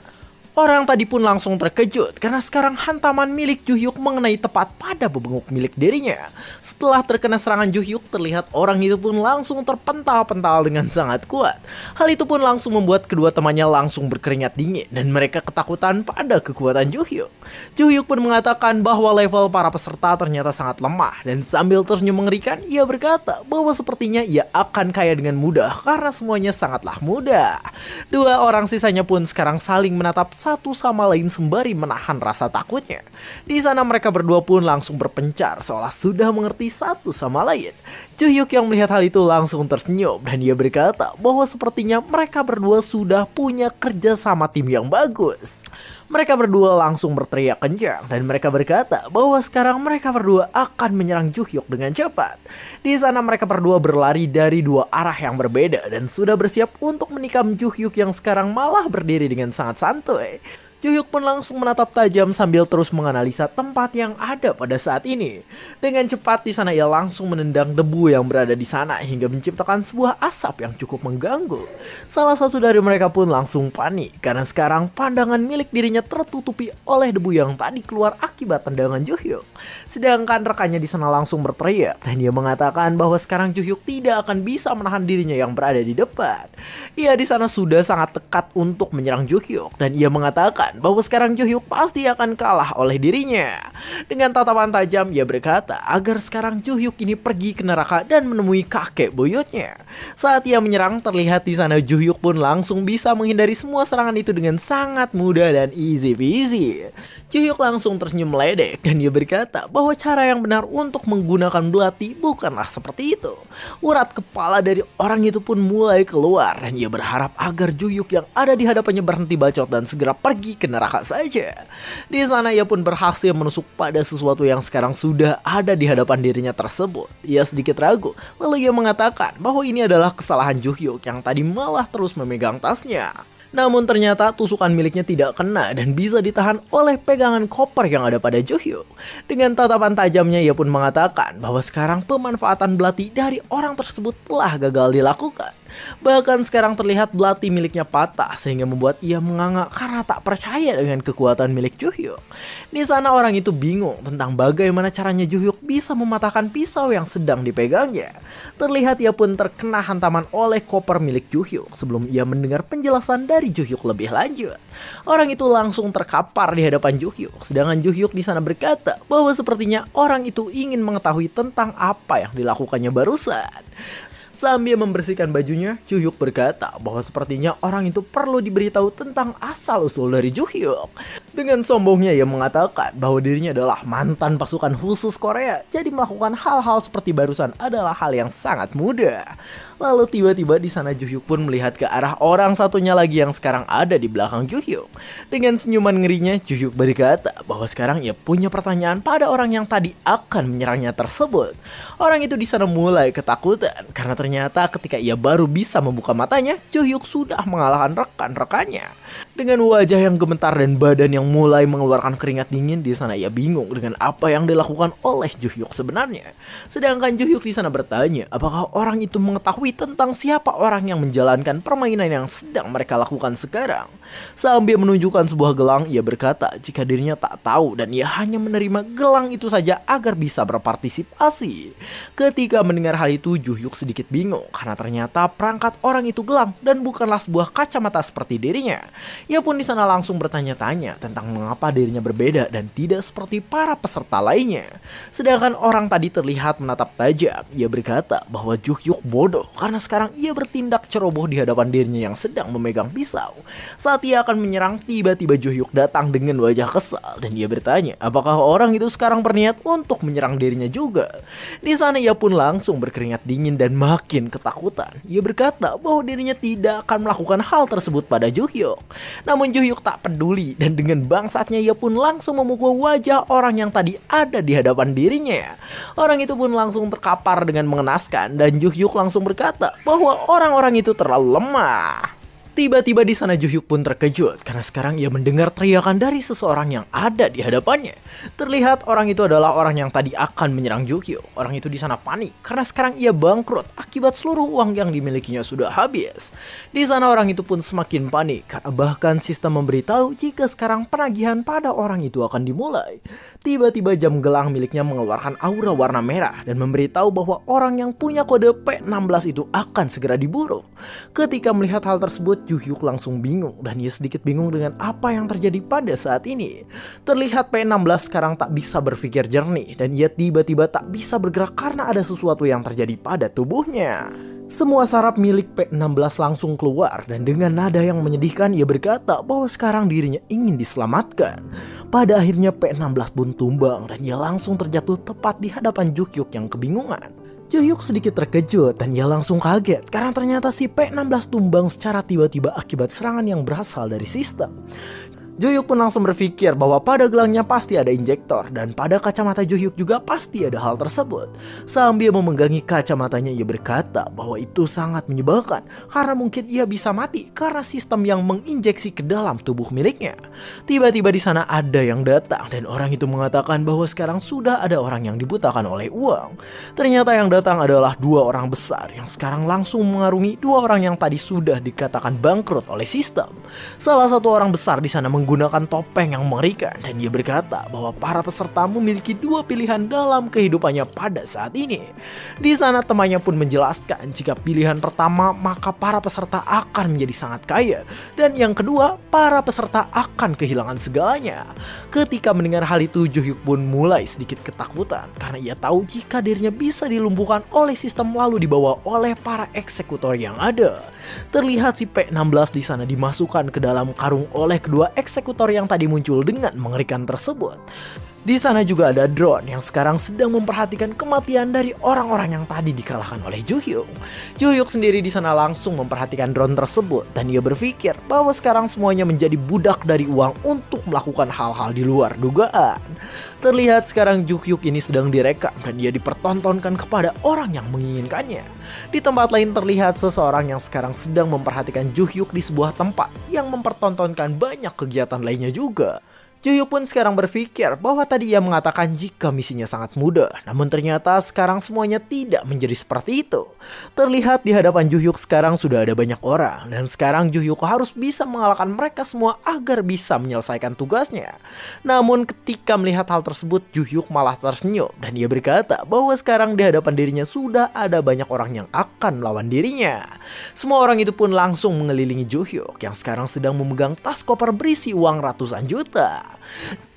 Orang tadi pun langsung terkejut karena sekarang hantaman milik Juhyuk mengenai tepat pada bebenguk milik dirinya. Setelah terkena serangan Juhyuk, terlihat orang itu pun langsung terpental-pental dengan sangat kuat. Hal itu pun langsung membuat kedua temannya langsung berkeringat dingin dan mereka ketakutan pada kekuatan Juhyuk. Juhyuk pun mengatakan bahwa level para peserta ternyata sangat lemah dan sambil tersenyum mengerikan, ia berkata bahwa sepertinya ia akan kaya dengan mudah karena semuanya sangatlah mudah. 2 orang sisanya pun sekarang saling menatap satu sama lain sembari menahan rasa takutnya. Di sana mereka berdua pun langsung berpencar seolah sudah mengerti satu sama lain. Juhyuk yang melihat hal itu langsung tersenyum dan dia berkata bahwa sepertinya mereka berdua sudah punya kerja sama tim yang bagus. Mereka berdua langsung berteriak kencang dan mereka berkata bahwa sekarang mereka berdua akan menyerang Juhyuk dengan cepat. Di sana mereka berdua berlari dari 2 arah yang berbeda dan sudah bersiap untuk menikam Juhyuk yang sekarang malah berdiri dengan sangat santuy. Juhyuk pun langsung menatap tajam sambil terus menganalisa tempat yang ada pada saat ini. Dengan cepat di sana ia langsung menendang debu yang berada di sana hingga menciptakan sebuah asap yang cukup mengganggu. Salah satu dari mereka pun langsung panik karena sekarang pandangan milik dirinya tertutupi oleh debu yang tadi keluar akibat tendangan Juhyuk. Sedangkan rekannya di sana langsung berteriak dan dia mengatakan bahwa sekarang Juhyuk tidak akan bisa menahan dirinya yang berada di depan. Ia di sana sudah sangat dekat untuk menyerang Juhyuk dan ia mengatakan bahwa sekarang Juhyuk pasti akan kalah oleh dirinya. Dengan tatapan tajam ia berkata agar sekarang Juhyuk ini pergi ke neraka dan menemui kakek buyutnya. Saat ia menyerang terlihat di sana Juhyuk pun langsung bisa menghindari semua serangan itu dengan sangat mudah dan easy peasy. Juhyuk langsung tersenyum meledek dan dia berkata bahwa cara yang benar untuk menggunakan belati bukanlah seperti itu. Urat kepala dari orang itu pun mulai keluar dan ia berharap agar Juhyuk yang ada di hadapannya berhenti bacot dan segera pergi ke neraka saja. Di sana ia pun berhasil menusuk pada sesuatu yang sekarang sudah ada di hadapan dirinya tersebut. Ia sedikit ragu, lalu ia mengatakan bahwa ini adalah kesalahan Juhyuk yang tadi malah terus memegang tasnya. Namun ternyata tusukan miliknya tidak kena dan bisa ditahan oleh pegangan koper yang ada pada Juhyuk. Dengan tatapan tajamnya ia pun mengatakan bahwa sekarang pemanfaatan belati dari orang tersebut telah gagal dilakukan. Bahkan sekarang terlihat belati miliknya patah sehingga membuat ia menganga karena tak percaya dengan kekuatan milik Juhyuk. Di sana orang itu bingung tentang bagaimana caranya Juhyuk bisa mematahkan pisau yang sedang dipegangnya. Terlihat ia pun terkena hantaman oleh koper milik Juhyuk sebelum ia mendengar penjelasan dari Juhyuk lebih lanjut. Orang itu langsung terkapar di hadapan Juhyuk, sedangkan Juhyuk di sana berkata bahwa sepertinya orang itu ingin mengetahui tentang apa yang dilakukannya barusan. Sambil membersihkan bajunya, Ju-hyuk berkata bahwa sepertinya orang itu perlu diberitahu tentang asal-usul dari Ju-hyuk. Dengan sombongnya ia mengatakan bahwa dirinya adalah mantan pasukan khusus Korea, jadi melakukan hal-hal seperti barusan adalah hal yang sangat mudah. Lalu tiba-tiba di sana Ju-hyuk pun melihat ke arah orang satunya lagi yang sekarang ada di belakang Ju-hyuk. Dengan senyuman ngerinya, Ju-hyuk berkata bahwa sekarang ia punya pertanyaan pada orang yang tadi akan menyerangnya tersebut. Orang itu di sana mulai ketakutan karena ternyata ketika ia baru bisa membuka matanya, Ju-hyuk sudah mengalahkan rekan-rekannya. Dengan wajah yang gemetar dan badan yang mulai mengeluarkan keringat dingin, di sana ia bingung dengan apa yang dilakukan oleh Ju-hyuk sebenarnya. Sedangkan Ju-hyuk di sana bertanya, apakah orang itu mengetahui tentang siapa orang yang menjalankan permainan yang sedang mereka lakukan sekarang. Sambil menunjukkan sebuah gelang, ia berkata jika dirinya tak tahu dan ia hanya menerima gelang itu saja agar bisa berpartisipasi. Ketika mendengar hal itu, Ju-hyuk sedikit bingung karena ternyata perangkat orang itu gelang dan bukanlah sebuah kacamata seperti dirinya. Ia pun di sana langsung bertanya-tanya tentang mengapa dirinya berbeda dan tidak seperti para peserta lainnya. Sedangkan orang tadi terlihat menatap tajam. Ia berkata bahwa Ju-hyuk bodoh karena sekarang ia bertindak ceroboh di hadapan dirinya yang sedang memegang pisau. Saat ia akan menyerang, tiba-tiba Ju-hyuk datang dengan wajah kesal dan ia bertanya apakah orang itu sekarang berniat untuk menyerang dirinya juga. Di sana ia pun langsung berkeringat dingin dan makin ketakutan. Ia berkata bahwa dirinya tidak akan melakukan hal tersebut pada Ju-hyuk. Namun Ju-hyuk tak peduli dan dengan bangsatnya ia pun langsung memukul wajah orang yang tadi ada di hadapan dirinya. Orang itu pun langsung terkapar dengan mengenaskan dan Ju-hyuk langsung berkata bahwa orang-orang itu terlalu lemah. Tiba-tiba di sana Ju-hyuk pun terkejut karena sekarang ia mendengar teriakan dari seseorang yang ada di hadapannya. Terlihat orang itu adalah orang yang tadi akan menyerang Ju-hyuk. Orang itu di sana panik karena sekarang ia bangkrut akibat seluruh uang yang dimilikinya sudah habis. Di sana orang itu pun semakin panik karena bahkan sistem memberitahu jika sekarang penagihan pada orang itu akan dimulai. Tiba-tiba jam gelang miliknya mengeluarkan aura warna merah dan memberitahu bahwa orang yang punya kode P16 itu akan segera diburu. Ketika melihat hal tersebut, Ju-hyuk langsung bingung dan ia sedikit bingung dengan apa yang terjadi pada saat ini. Terlihat P16 sekarang tak bisa berpikir jernih dan ia tiba-tiba tak bisa bergerak karena ada sesuatu yang terjadi pada tubuhnya. Semua saraf milik P16 langsung keluar dan dengan nada yang menyedihkan ia berkata bahwa sekarang dirinya ingin diselamatkan. Pada akhirnya P16 pun tumbang dan ia langsung terjatuh tepat di hadapan Ju-hyuk yang kebingungan. Ju-hyuk sedikit terkejut dan ia langsung kaget karena ternyata si P16 tumbang secara tiba-tiba akibat serangan yang berasal dari sistem. Ju-hyuk pun langsung berpikir bahwa pada gelangnya pasti ada injektor dan pada kacamata Ju-hyuk juga pasti ada hal tersebut. Sambil memegangi kacamatanya ia berkata bahwa itu sangat menyebalkan karena mungkin ia bisa mati karena sistem yang menginjeksi ke dalam tubuh miliknya. Tiba-tiba di sana ada yang datang dan orang itu mengatakan bahwa sekarang sudah ada orang yang dibutakan oleh uang. Ternyata yang datang adalah dua orang besar yang sekarang langsung mengarungi dua orang yang tadi sudah dikatakan bangkrut oleh sistem. Salah satu orang besar di sana menggunakan topeng yang mengerikan dan ia berkata bahwa para peserta memiliki dua pilihan dalam kehidupannya pada saat ini. Di sana temannya pun menjelaskan jika pilihan pertama maka para peserta akan menjadi sangat kaya dan yang kedua para peserta akan kehilangan segalanya. Ketika mendengar hal itu Ju-hyuk pun mulai sedikit ketakutan karena ia tahu jika dirinya bisa dilumpuhkan oleh sistem lalu dibawa oleh para eksekutor yang ada. Terlihat si P16 di sana dimasukkan ke dalam karung oleh kedua eksekutor yang tadi muncul dengan mengerikan tersebut. Di sana juga ada drone yang sekarang sedang memperhatikan kematian dari orang-orang yang tadi dikalahkan oleh Ju-hyuk. Ju-hyuk sendiri di sana langsung memperhatikan drone tersebut dan ia berpikir bahwa sekarang semuanya menjadi budak dari uang untuk melakukan hal-hal di luar dugaan. Terlihat sekarang Ju-hyuk ini sedang direkam dan ia dipertontonkan kepada orang yang menginginkannya. Di tempat lain terlihat seseorang yang sekarang sedang memperhatikan Ju-hyuk di sebuah tempat yang mempertontonkan banyak kegiatan lainnya juga. Ju-hyuk pun sekarang berpikir bahwa tadi ia mengatakan jika misinya sangat mudah, namun ternyata sekarang semuanya tidak menjadi seperti itu. Terlihat di hadapan Ju-hyuk sekarang sudah ada banyak orang dan sekarang Ju-hyuk harus bisa mengalahkan mereka semua agar bisa menyelesaikan tugasnya. Namun ketika melihat hal tersebut Ju-hyuk malah tersenyum dan ia berkata bahwa sekarang di hadapan dirinya sudah ada banyak orang yang akan melawan dirinya. Semua orang itu pun langsung mengelilingi Ju-hyuk yang sekarang sedang memegang tas koper berisi uang ratusan juta.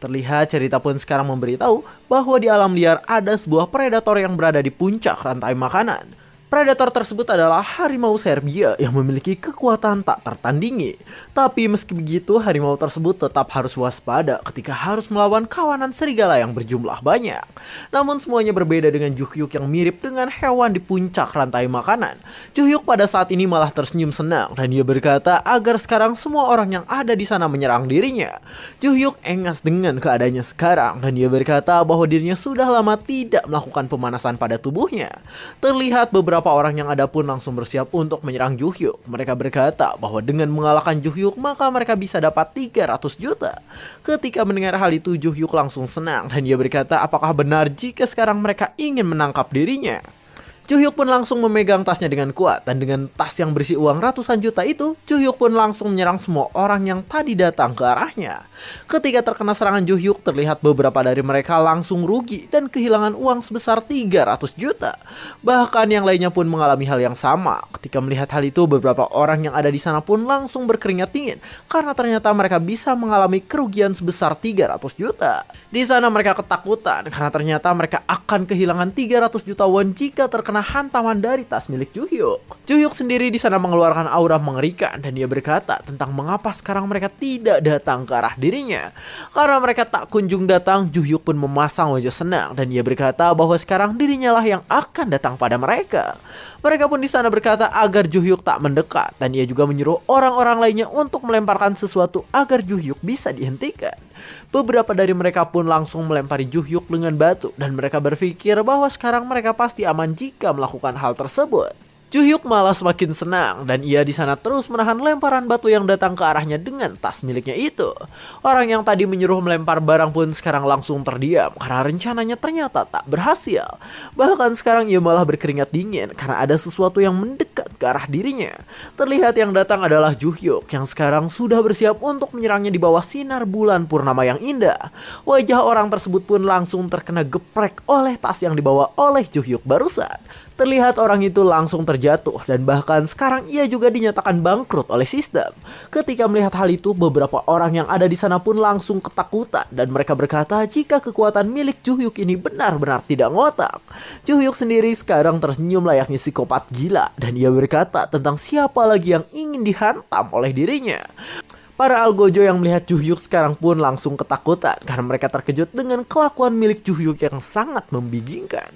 Terlihat cerita pun sekarang memberitahu bahwa di alam liar ada sebuah predator yang berada di puncak rantai makanan. Predator tersebut adalah harimau Serbia yang memiliki kekuatan tak tertandingi. Tapi meski begitu, harimau tersebut tetap harus waspada ketika harus melawan kawanan serigala yang berjumlah banyak. Namun semuanya berbeda dengan Juhyuk yang mirip dengan hewan di puncak rantai makanan. Juhyuk pada saat ini malah tersenyum senang dan dia berkata agar sekarang semua orang yang ada di sana menyerang dirinya. Juhyuk engas dengan keadaannya sekarang dan dia berkata bahwa dirinya sudah lama tidak melakukan pemanasan pada tubuhnya. Terlihat beberapa orang yang ada pun langsung bersiap untuk menyerang Juhyuk. Mereka berkata bahwa dengan mengalahkan Juhyuk maka mereka bisa dapat 300 juta. Ketika mendengar hal itu, Juhyuk langsung senang dan dia berkata apakah benar jika sekarang mereka ingin menangkap dirinya. Juhyuk pun langsung memegang tasnya dengan kuat dan dengan tas yang berisi uang ratusan juta itu, Juhyuk pun langsung menyerang semua orang yang tadi datang ke arahnya. Ketika terkena serangan Juhyuk, terlihat beberapa dari mereka langsung rugi dan kehilangan uang sebesar 300 juta. Bahkan yang lainnya pun mengalami hal yang sama. Ketika melihat hal itu, beberapa orang yang ada di sana pun langsung berkeringat dingin karena ternyata mereka bisa mengalami kerugian sebesar 300 juta. Di sana mereka ketakutan karena ternyata mereka akan kehilangan 300 juta won jika terkena hantaman dari tas milik Juhyuk. Juhyuk sendiri di sana mengeluarkan aura mengerikan dan dia berkata tentang mengapa sekarang mereka tidak datang ke arah dirinya. Karena mereka tak kunjung datang, Juhyuk pun memasang wajah senang dan dia berkata bahwa sekarang dirinya lah yang akan datang pada mereka. Mereka pun di sana berkata agar Juhyuk tak mendekat dan ia juga menyuruh orang-orang lainnya untuk melemparkan sesuatu agar Juhyuk bisa dihentikan. Beberapa dari mereka pun langsung melempari Juhyuk dengan batu dan mereka berpikir bahwa sekarang mereka pasti aman jika melakukan hal tersebut. Juhyuk malah semakin senang dan ia di sana terus menahan lemparan batu yang datang ke arahnya dengan tas miliknya itu. Orang yang tadi menyuruh melempar barang pun sekarang langsung terdiam karena rencananya ternyata tak berhasil. Bahkan sekarang ia malah berkeringat dingin karena ada sesuatu yang mendekat ke arah dirinya. Terlihat yang datang adalah Juhyuk yang sekarang sudah bersiap untuk menyerangnya di bawah sinar bulan purnama yang indah. Wajah orang tersebut pun langsung terkena geprek oleh tas yang dibawa oleh Juhyuk barusan. Terlihat orang itu langsung terjatuh dan bahkan sekarang ia juga dinyatakan bangkrut oleh sistem. Ketika melihat hal itu, beberapa orang yang ada di sana pun langsung ketakutan dan mereka berkata jika kekuatan milik Juhyuk ini benar-benar tidak ngotak. Juhyuk sendiri sekarang tersenyum layaknya psikopat gila dan ia berkata tentang siapa lagi yang ingin dihantam oleh dirinya. Para algojo yang melihat Juhyuk sekarang pun langsung ketakutan karena mereka terkejut dengan kelakuan milik Juhyuk yang sangat membingungkan.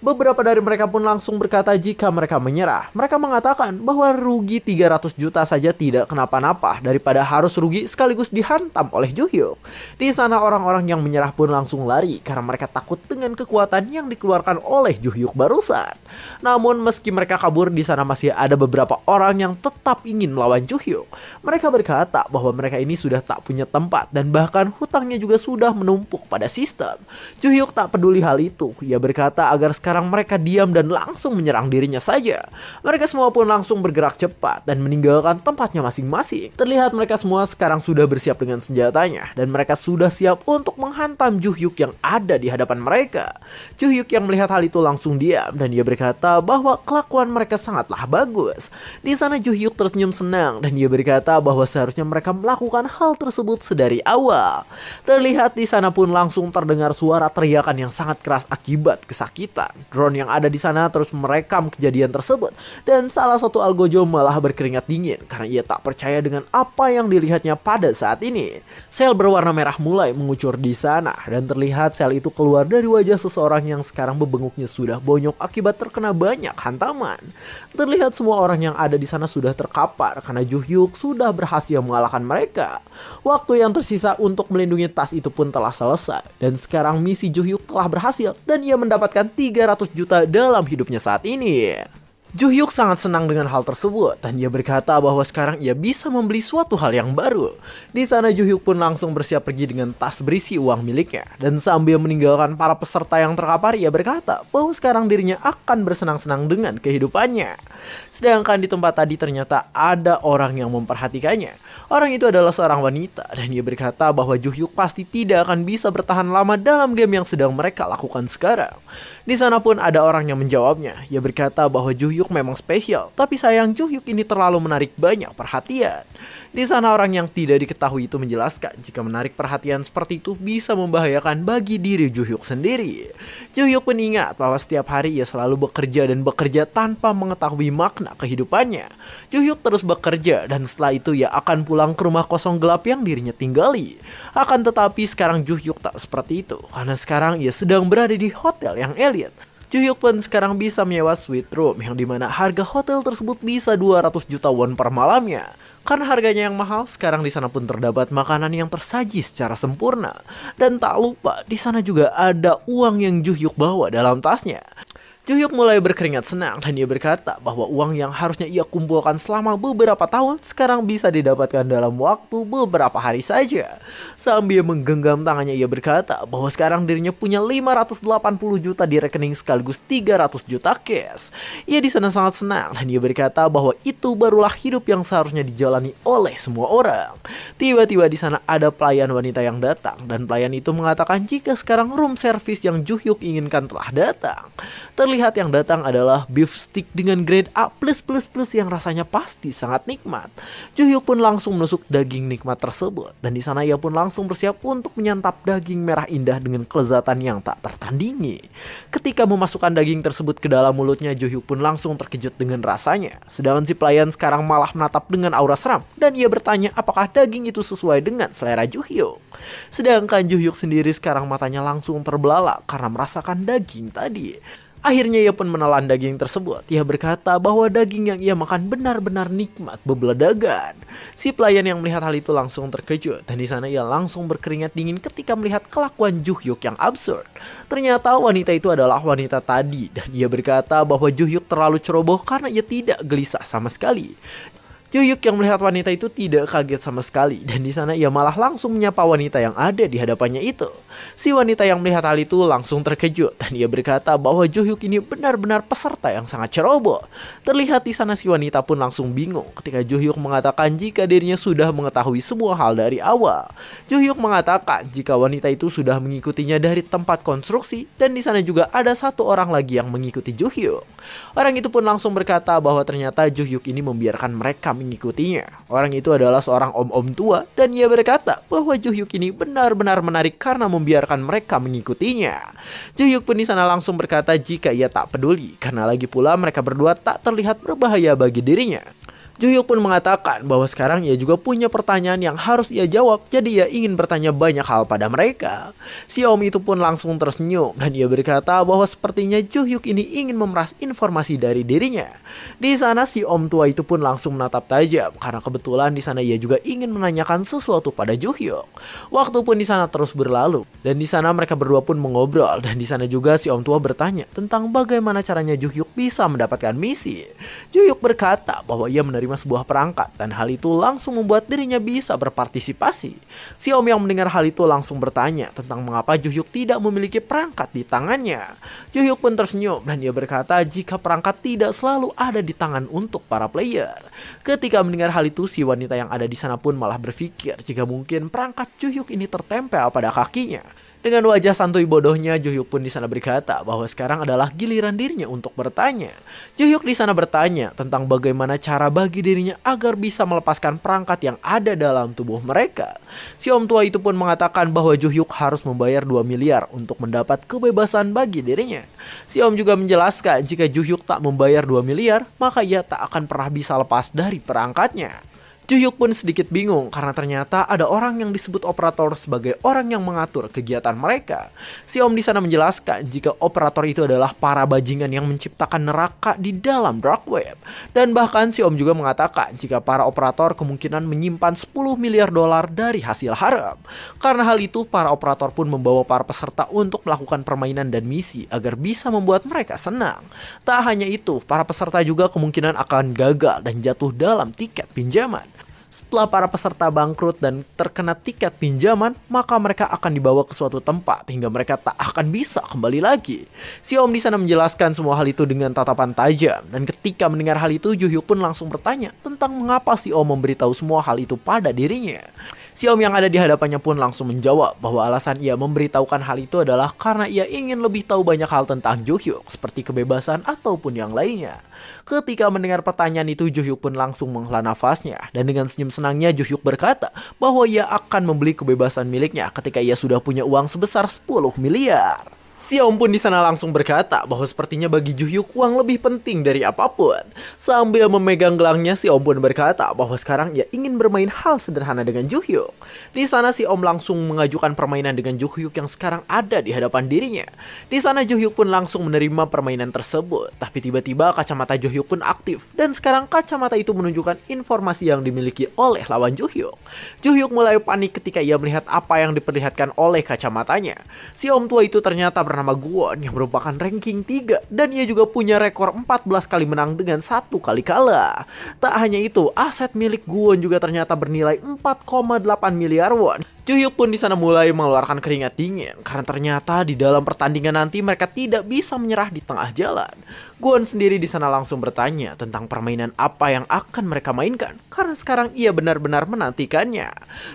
Beberapa dari mereka pun langsung berkata jika mereka menyerah. Mereka mengatakan bahwa rugi 300 juta saja tidak kenapa-napa daripada harus rugi sekaligus dihantam oleh Juhyuk. Di sana orang-orang yang menyerah pun langsung lari karena mereka takut dengan kekuatan yang dikeluarkan oleh Juhyuk barusan. Namun meski mereka kabur, di sana masih ada beberapa orang yang tetap ingin melawan Juhyuk. Mereka berkata bahwa mereka ini sudah tak punya tempat dan bahkan hutangnya juga sudah menumpuk pada sistem. Juhyuk tak peduli hal itu. Ia berkata agar sekarang mereka diam dan langsung menyerang dirinya saja. Mereka semua pun langsung bergerak cepat dan meninggalkan tempatnya masing-masing. Terlihat mereka semua sekarang sudah bersiap dengan senjatanya dan mereka sudah siap untuk menghantam Juhyuk yang ada di hadapan mereka. Juhyuk yang melihat hal itu langsung diam dan dia berkata bahwa kelakuan mereka sangatlah bagus. Di sana Juhyuk tersenyum senang dan dia berkata bahwa seharusnya mereka melakukan hal tersebut sedari awal. Terlihat di sana pun langsung terdengar suara teriakan yang sangat keras akibat kesakitan. Drone yang ada di sana terus merekam kejadian tersebut dan salah satu algojo malah berkeringat dingin karena ia tak percaya dengan apa yang dilihatnya pada saat ini. Sel berwarna merah mulai mengucur di sana dan terlihat sel itu keluar dari wajah seseorang yang sekarang bebenguknya sudah bonyok akibat terkena banyak hantaman. Terlihat semua orang yang ada di sana sudah terkapar karena Juhyuk sudah berhasil mengalahkan mereka. Waktu yang tersisa untuk melindungi tas itu pun telah selesai dan sekarang misi Juhyuk telah berhasil dan ia mendapatkan 300 juta dalam hidupnya saat ini. Juhyuk sangat senang dengan hal tersebut dan dia berkata bahwa sekarang ia bisa membeli suatu hal yang baru. Di sana Juhyuk pun langsung bersiap pergi dengan tas berisi uang miliknya dan sambil meninggalkan para peserta yang terkapar ia berkata bahwa sekarang dirinya akan bersenang-senang dengan kehidupannya. Sedangkan di tempat tadi ternyata ada orang yang memperhatikannya. Orang itu adalah seorang wanita dan dia berkata bahwa Juhyuk pasti tidak akan bisa bertahan lama dalam game yang sedang mereka lakukan sekarang. Di sana pun ada orang yang menjawabnya. Ia berkata bahwa Juhyuk memang spesial, tapi sayang Juhyuk ini terlalu menarik banyak perhatian. Di sana orang yang tidak diketahui itu menjelaskan jika menarik perhatian seperti itu bisa membahayakan bagi diri Juhyuk sendiri. Juhyuk pun ingat bahwa setiap hari ia selalu bekerja dan bekerja tanpa mengetahui makna kehidupannya. Juhyuk terus bekerja dan setelah itu ia akan pulang ke rumah kosong gelap yang dirinya tinggali. Akan tetapi sekarang Juhyuk tak seperti itu, karena sekarang ia sedang berada di hotel yang elit. Juhyuk pun sekarang bisa menyewa suite room yang dimana harga hotel tersebut bisa 200 juta won per malamnya. Karena harganya yang mahal, sekarang di sana pun terdapat makanan yang tersaji secara sempurna. Dan tak lupa, di sana juga ada uang yang Juhyuk bawa dalam tasnya. Juhyuk mulai berkeringat senang dan ia berkata bahwa uang yang harusnya ia kumpulkan selama beberapa tahun sekarang bisa didapatkan dalam waktu beberapa hari saja. Sambil menggenggam tangannya ia berkata bahwa sekarang dirinya punya 580 juta di rekening sekaligus 300 juta cash. Ia di sana sangat senang dan ia berkata bahwa itu barulah hidup yang seharusnya dijalani oleh semua orang. Tiba-tiba di sana ada pelayan wanita yang datang dan pelayan itu mengatakan jika sekarang room service yang Juhyuk inginkan telah datang. Terlihat yang datang adalah beef stick dengan grade A+++ yang rasanya pasti sangat nikmat. Juhyuk pun langsung menusuk daging nikmat tersebut dan di sana ia pun langsung bersiap untuk menyantap daging merah indah dengan kelezatan yang tak tertandingi. Ketika memasukkan daging tersebut ke dalam mulutnya, Juhyuk pun langsung terkejut dengan rasanya. Sedangkan si pelayan sekarang malah menatap dengan aura seram dan ia bertanya apakah daging itu sesuai dengan selera Juhyuk. Sedangkan Juhyuk sendiri sekarang matanya langsung terbelalak karena merasakan daging tadi. Akhirnya ia pun menelan daging tersebut. Ia berkata bahwa daging yang ia makan benar-benar nikmat bebeledagan. Si pelayan yang melihat hal itu langsung terkejut dan di sana ia langsung berkeringat dingin ketika melihat kelakuan Juhyuk yang absurd. Ternyata wanita itu adalah wanita tadi dan ia berkata bahwa Juhyuk terlalu ceroboh karena ia tidak gelisah sama sekali. Juhyuk yang melihat wanita itu tidak kaget sama sekali dan di sana ia malah langsung menyapa wanita yang ada di hadapannya itu. Si wanita yang melihat hal itu langsung terkejut dan ia berkata bahwa Juhyuk ini benar-benar peserta yang sangat ceroboh. Terlihat di sana si wanita pun langsung bingung ketika Juhyuk mengatakan jika dirinya sudah mengetahui semua hal dari awal. Juhyuk mengatakan jika wanita itu sudah mengikutinya dari tempat konstruksi dan di sana juga ada satu orang lagi yang mengikuti Juhyuk. Orang itu pun langsung berkata bahwa ternyata Juhyuk ini membiarkan mereka mengikutinya. Orang itu adalah seorang om-om tua dan ia berkata bahwa Juhyuk ini benar-benar menarik karena membiarkan mereka mengikutinya. Juhyuk pun di sana langsung berkata jika ia tak peduli karena lagi pula mereka berdua tak terlihat berbahaya bagi dirinya. Juhyuk pun mengatakan bahwa sekarang ia juga punya pertanyaan yang harus ia jawab, jadi ia ingin bertanya banyak hal pada mereka. Si om itu pun langsung tersenyum dan ia berkata bahwa sepertinya Juhyuk ini ingin memeras informasi dari dirinya. Di sana si om tua itu pun langsung menatap tajam karena kebetulan di sana ia juga ingin menanyakan sesuatu pada Juhyuk. Waktu pun di sana terus berlalu dan di sana mereka berdua pun mengobrol dan di sana juga si om tua bertanya tentang bagaimana caranya Juhyuk bisa mendapatkan misi. Juhyuk berkata bahwa ia menerima sebuah perangkat dan hal itu langsung membuat dirinya bisa berpartisipasi. Si om yang mendengar hal itu langsung bertanya tentang mengapa Juhyuk tidak memiliki perangkat di tangannya. Juhyuk pun tersenyum dan ia berkata jika perangkat tidak selalu ada di tangan untuk para player. Ketika mendengar hal itu, si wanita yang ada di sana pun malah berpikir jika mungkin perangkat Juhyuk ini tertempel pada kakinya. Dengan wajah santuy bodohnya, Juhyuk pun di sana berkata bahwa sekarang adalah giliran dirinya untuk bertanya. Juhyuk di sana bertanya tentang bagaimana cara bagi dirinya agar bisa melepaskan perangkat yang ada dalam tubuh mereka. Si om tua itu pun mengatakan bahwa Juhyuk harus membayar 2 miliar untuk mendapat kebebasan bagi dirinya. Si om juga menjelaskan jika Juhyuk tak membayar 2 miliar, maka ia tak akan pernah bisa lepas dari perangkatnya. Juhyuk pun sedikit bingung karena ternyata ada orang yang disebut operator sebagai orang yang mengatur kegiatan mereka. Si om di sana menjelaskan jika operator itu adalah para bajingan yang menciptakan neraka di dalam dark web. Dan bahkan si om juga mengatakan jika para operator kemungkinan menyimpan 10 miliar dolar dari hasil haram. Karena hal itu, para operator pun membawa para peserta untuk melakukan permainan dan misi agar bisa membuat mereka senang. Tak hanya itu, para peserta juga kemungkinan akan gagal dan jatuh dalam tiket pinjaman. Setelah para peserta bangkrut dan terkena tiket pinjaman, maka mereka akan dibawa ke suatu tempat hingga mereka tak akan bisa kembali lagi. Si om di sana menjelaskan semua hal itu dengan tatapan tajam dan ketika mendengar hal itu, Juhyuk pun langsung bertanya tentang mengapa si om memberitahu semua hal itu pada dirinya. Si Om yang ada di hadapannya pun langsung menjawab bahwa alasan ia memberitahukan hal itu adalah karena ia ingin lebih tahu banyak hal tentang Ju-hyuk, seperti kebebasan ataupun yang lainnya. Ketika mendengar pertanyaan itu, Ju-hyuk pun langsung menghela nafasnya, dan dengan senyum senangnya Ju-hyuk berkata bahwa ia akan membeli kebebasan miliknya ketika ia sudah punya uang sebesar 10 miliar. Si Om pun di sana langsung berkata bahwa sepertinya bagi Ju-hyuk uang lebih penting dari apapun. Sambil memegang gelangnya, si Om pun berkata bahwa sekarang ia ingin bermain hal sederhana dengan Ju-hyuk. Di sana si Om langsung mengajukan permainan dengan Ju-hyuk yang sekarang ada di hadapan dirinya. Di sana Ju-hyuk pun langsung menerima permainan tersebut. Tapi tiba-tiba kacamata Ju-hyuk pun aktif, dan sekarang kacamata itu menunjukkan informasi yang dimiliki oleh lawan Ju-hyuk. Ju-hyuk mulai panik ketika ia melihat apa yang diperlihatkan oleh kacamatanya. Si Om tua itu ternyata bernama Gwon yang merupakan ranking 3, dan ia juga punya rekor 14 kali menang dengan 1 kali kalah. Tak hanya itu, aset milik Gwon juga ternyata bernilai 4,8 miliar won. Ju-hyuk pun di sana mulai mengeluarkan keringat dingin karena ternyata di dalam pertandingan nanti mereka tidak bisa menyerah di tengah jalan. Gwon sendiri di sana langsung bertanya tentang permainan apa yang akan mereka mainkan karena sekarang ia benar-benar menantikannya.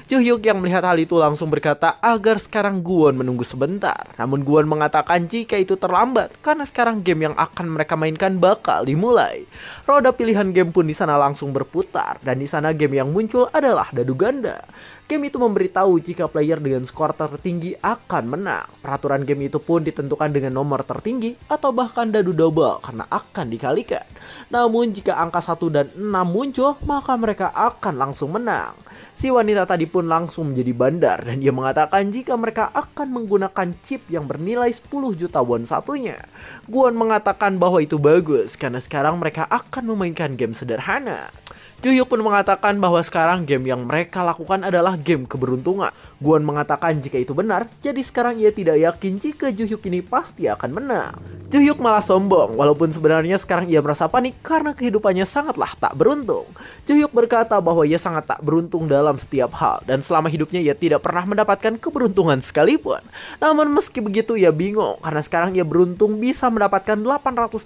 Ju-hyuk yang melihat hal itu langsung berkata agar sekarang Gwon menunggu sebentar. Namun Gwon mengatakan jika itu terlambat karena sekarang game yang akan mereka mainkan bakal dimulai. Roda pilihan game pun di sana langsung berputar, dan di sana game yang muncul adalah dadu ganda. Game itu memberitahu jika player dengan skor tertinggi akan menang. Peraturan game itu pun ditentukan dengan nomor tertinggi atau bahkan dadu double karena akan dikalikan. Namun jika angka 1 dan 6 muncul, maka mereka akan langsung menang. Si wanita tadi pun langsung menjadi bandar, dan dia mengatakan jika mereka akan menggunakan chip yang bernilai 10 juta won satunya. Gwon mengatakan bahwa itu bagus karena sekarang mereka akan memainkan game sederhana. Ju-hyuk pun mengatakan bahwa sekarang game yang mereka lakukan adalah game keberuntungan. Gwon mengatakan jika itu benar, jadi sekarang ia tidak yakin jika Ju-hyuk ini pasti akan menang. Ju-hyuk malah sombong, walaupun sebenarnya sekarang ia merasa panik karena kehidupannya sangatlah tak beruntung. Ju-hyuk berkata bahwa ia sangat tak beruntung dalam setiap hal, dan selama hidupnya ia tidak pernah mendapatkan keberuntungan sekalipun. Namun meski begitu ia bingung, karena sekarang ia beruntung bisa mendapatkan 880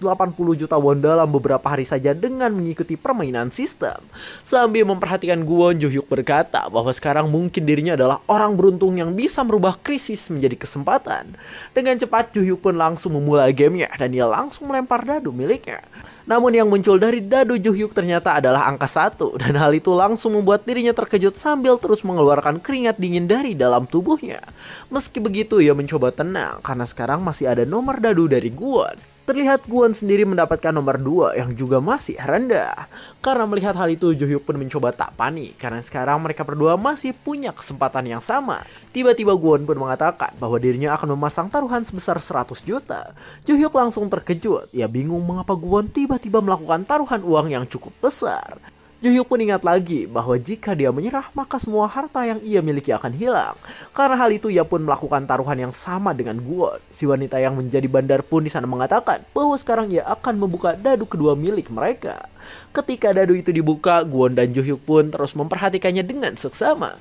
juta won dalam beberapa hari saja dengan mengikuti permainan sistem. Sambil memperhatikan Gwon, Ju-hyuk berkata bahwa sekarang mungkin dirinya adalah orang beruntung yang bisa merubah krisis menjadi kesempatan. Dengan cepat Ju-hyuk pun langsung memulai gamenya, dan ia langsung melempar dadu miliknya. Namun yang muncul dari dadu Ju-hyuk ternyata adalah angka 1, dan hal itu langsung membuat dirinya terkejut sambil terus mengeluarkan keringat dingin dari dalam tubuhnya. Meski begitu ia mencoba tenang karena sekarang masih ada nomor dadu dari Gwon. Terlihat Gwon sendiri mendapatkan nomor 2 yang juga masih rendah. Karena melihat hal itu, Ju-hyuk pun mencoba tak panik karena sekarang mereka berdua masih punya kesempatan yang sama. Tiba-tiba Gwon pun mengatakan bahwa dirinya akan memasang taruhan sebesar 100 juta. Ju-hyuk langsung terkejut. Ia bingung mengapa Gwon tiba-tiba melakukan taruhan uang yang cukup besar. Ju-hyuk pun ingat lagi bahwa jika dia menyerah maka semua harta yang ia miliki akan hilang. Karena hal itu ia pun melakukan taruhan yang sama dengan Gwon. Si wanita yang menjadi bandar pun di sana mengatakan bahwa sekarang ia akan membuka dadu kedua milik mereka. Ketika dadu itu dibuka, Gwon dan Ju-hyuk pun terus memperhatikannya dengan seksama.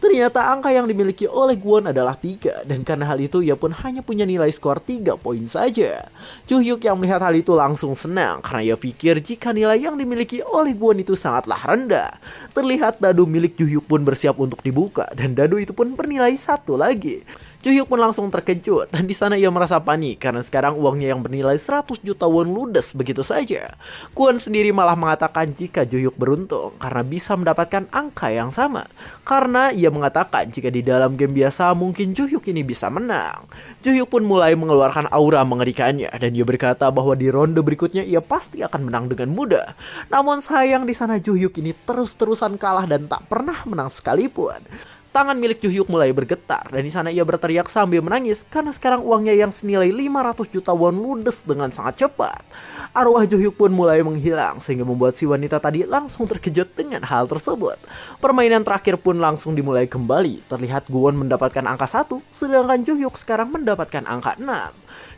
Ternyata angka yang dimiliki oleh Gwon adalah 3, dan karena hal itu ia pun hanya punya nilai skor 3 poin saja. Ju-hyuk yang melihat hal itu langsung senang karena ia pikir jika nilai yang dimiliki oleh Gwon itu sangatlah rendah. Terlihat dadu milik Ju-hyuk pun bersiap untuk dibuka, dan dadu itu pun bernilai 1 lagi. Ju-hyuk pun langsung terkejut, dan di sana ia merasa panik karena sekarang uangnya yang bernilai 100 juta won ludes begitu saja. Gwon sendiri malah mengatakan jika Ju-hyuk beruntung karena bisa mendapatkan angka yang sama. Karena ia mengatakan jika di dalam game biasa mungkin Ju-hyuk ini bisa menang. Ju-hyuk pun mulai mengeluarkan aura mengerikannya, dan ia berkata bahwa di ronde berikutnya ia pasti akan menang dengan mudah. Namun sayang di sana Ju-hyuk ini terus-terusan kalah dan tak pernah menang sekalipun. Tangan milik Ju-hyuk mulai bergetar, dan di sana ia berteriak sambil menangis karena sekarang uangnya yang senilai 500 juta won ludes dengan sangat cepat. Arwah Ju-hyuk pun mulai menghilang sehingga membuat si wanita tadi langsung terkejut dengan hal tersebut. Permainan terakhir pun langsung dimulai kembali. Terlihat Gwon mendapatkan angka 1, sedangkan Ju-hyuk sekarang mendapatkan angka 6.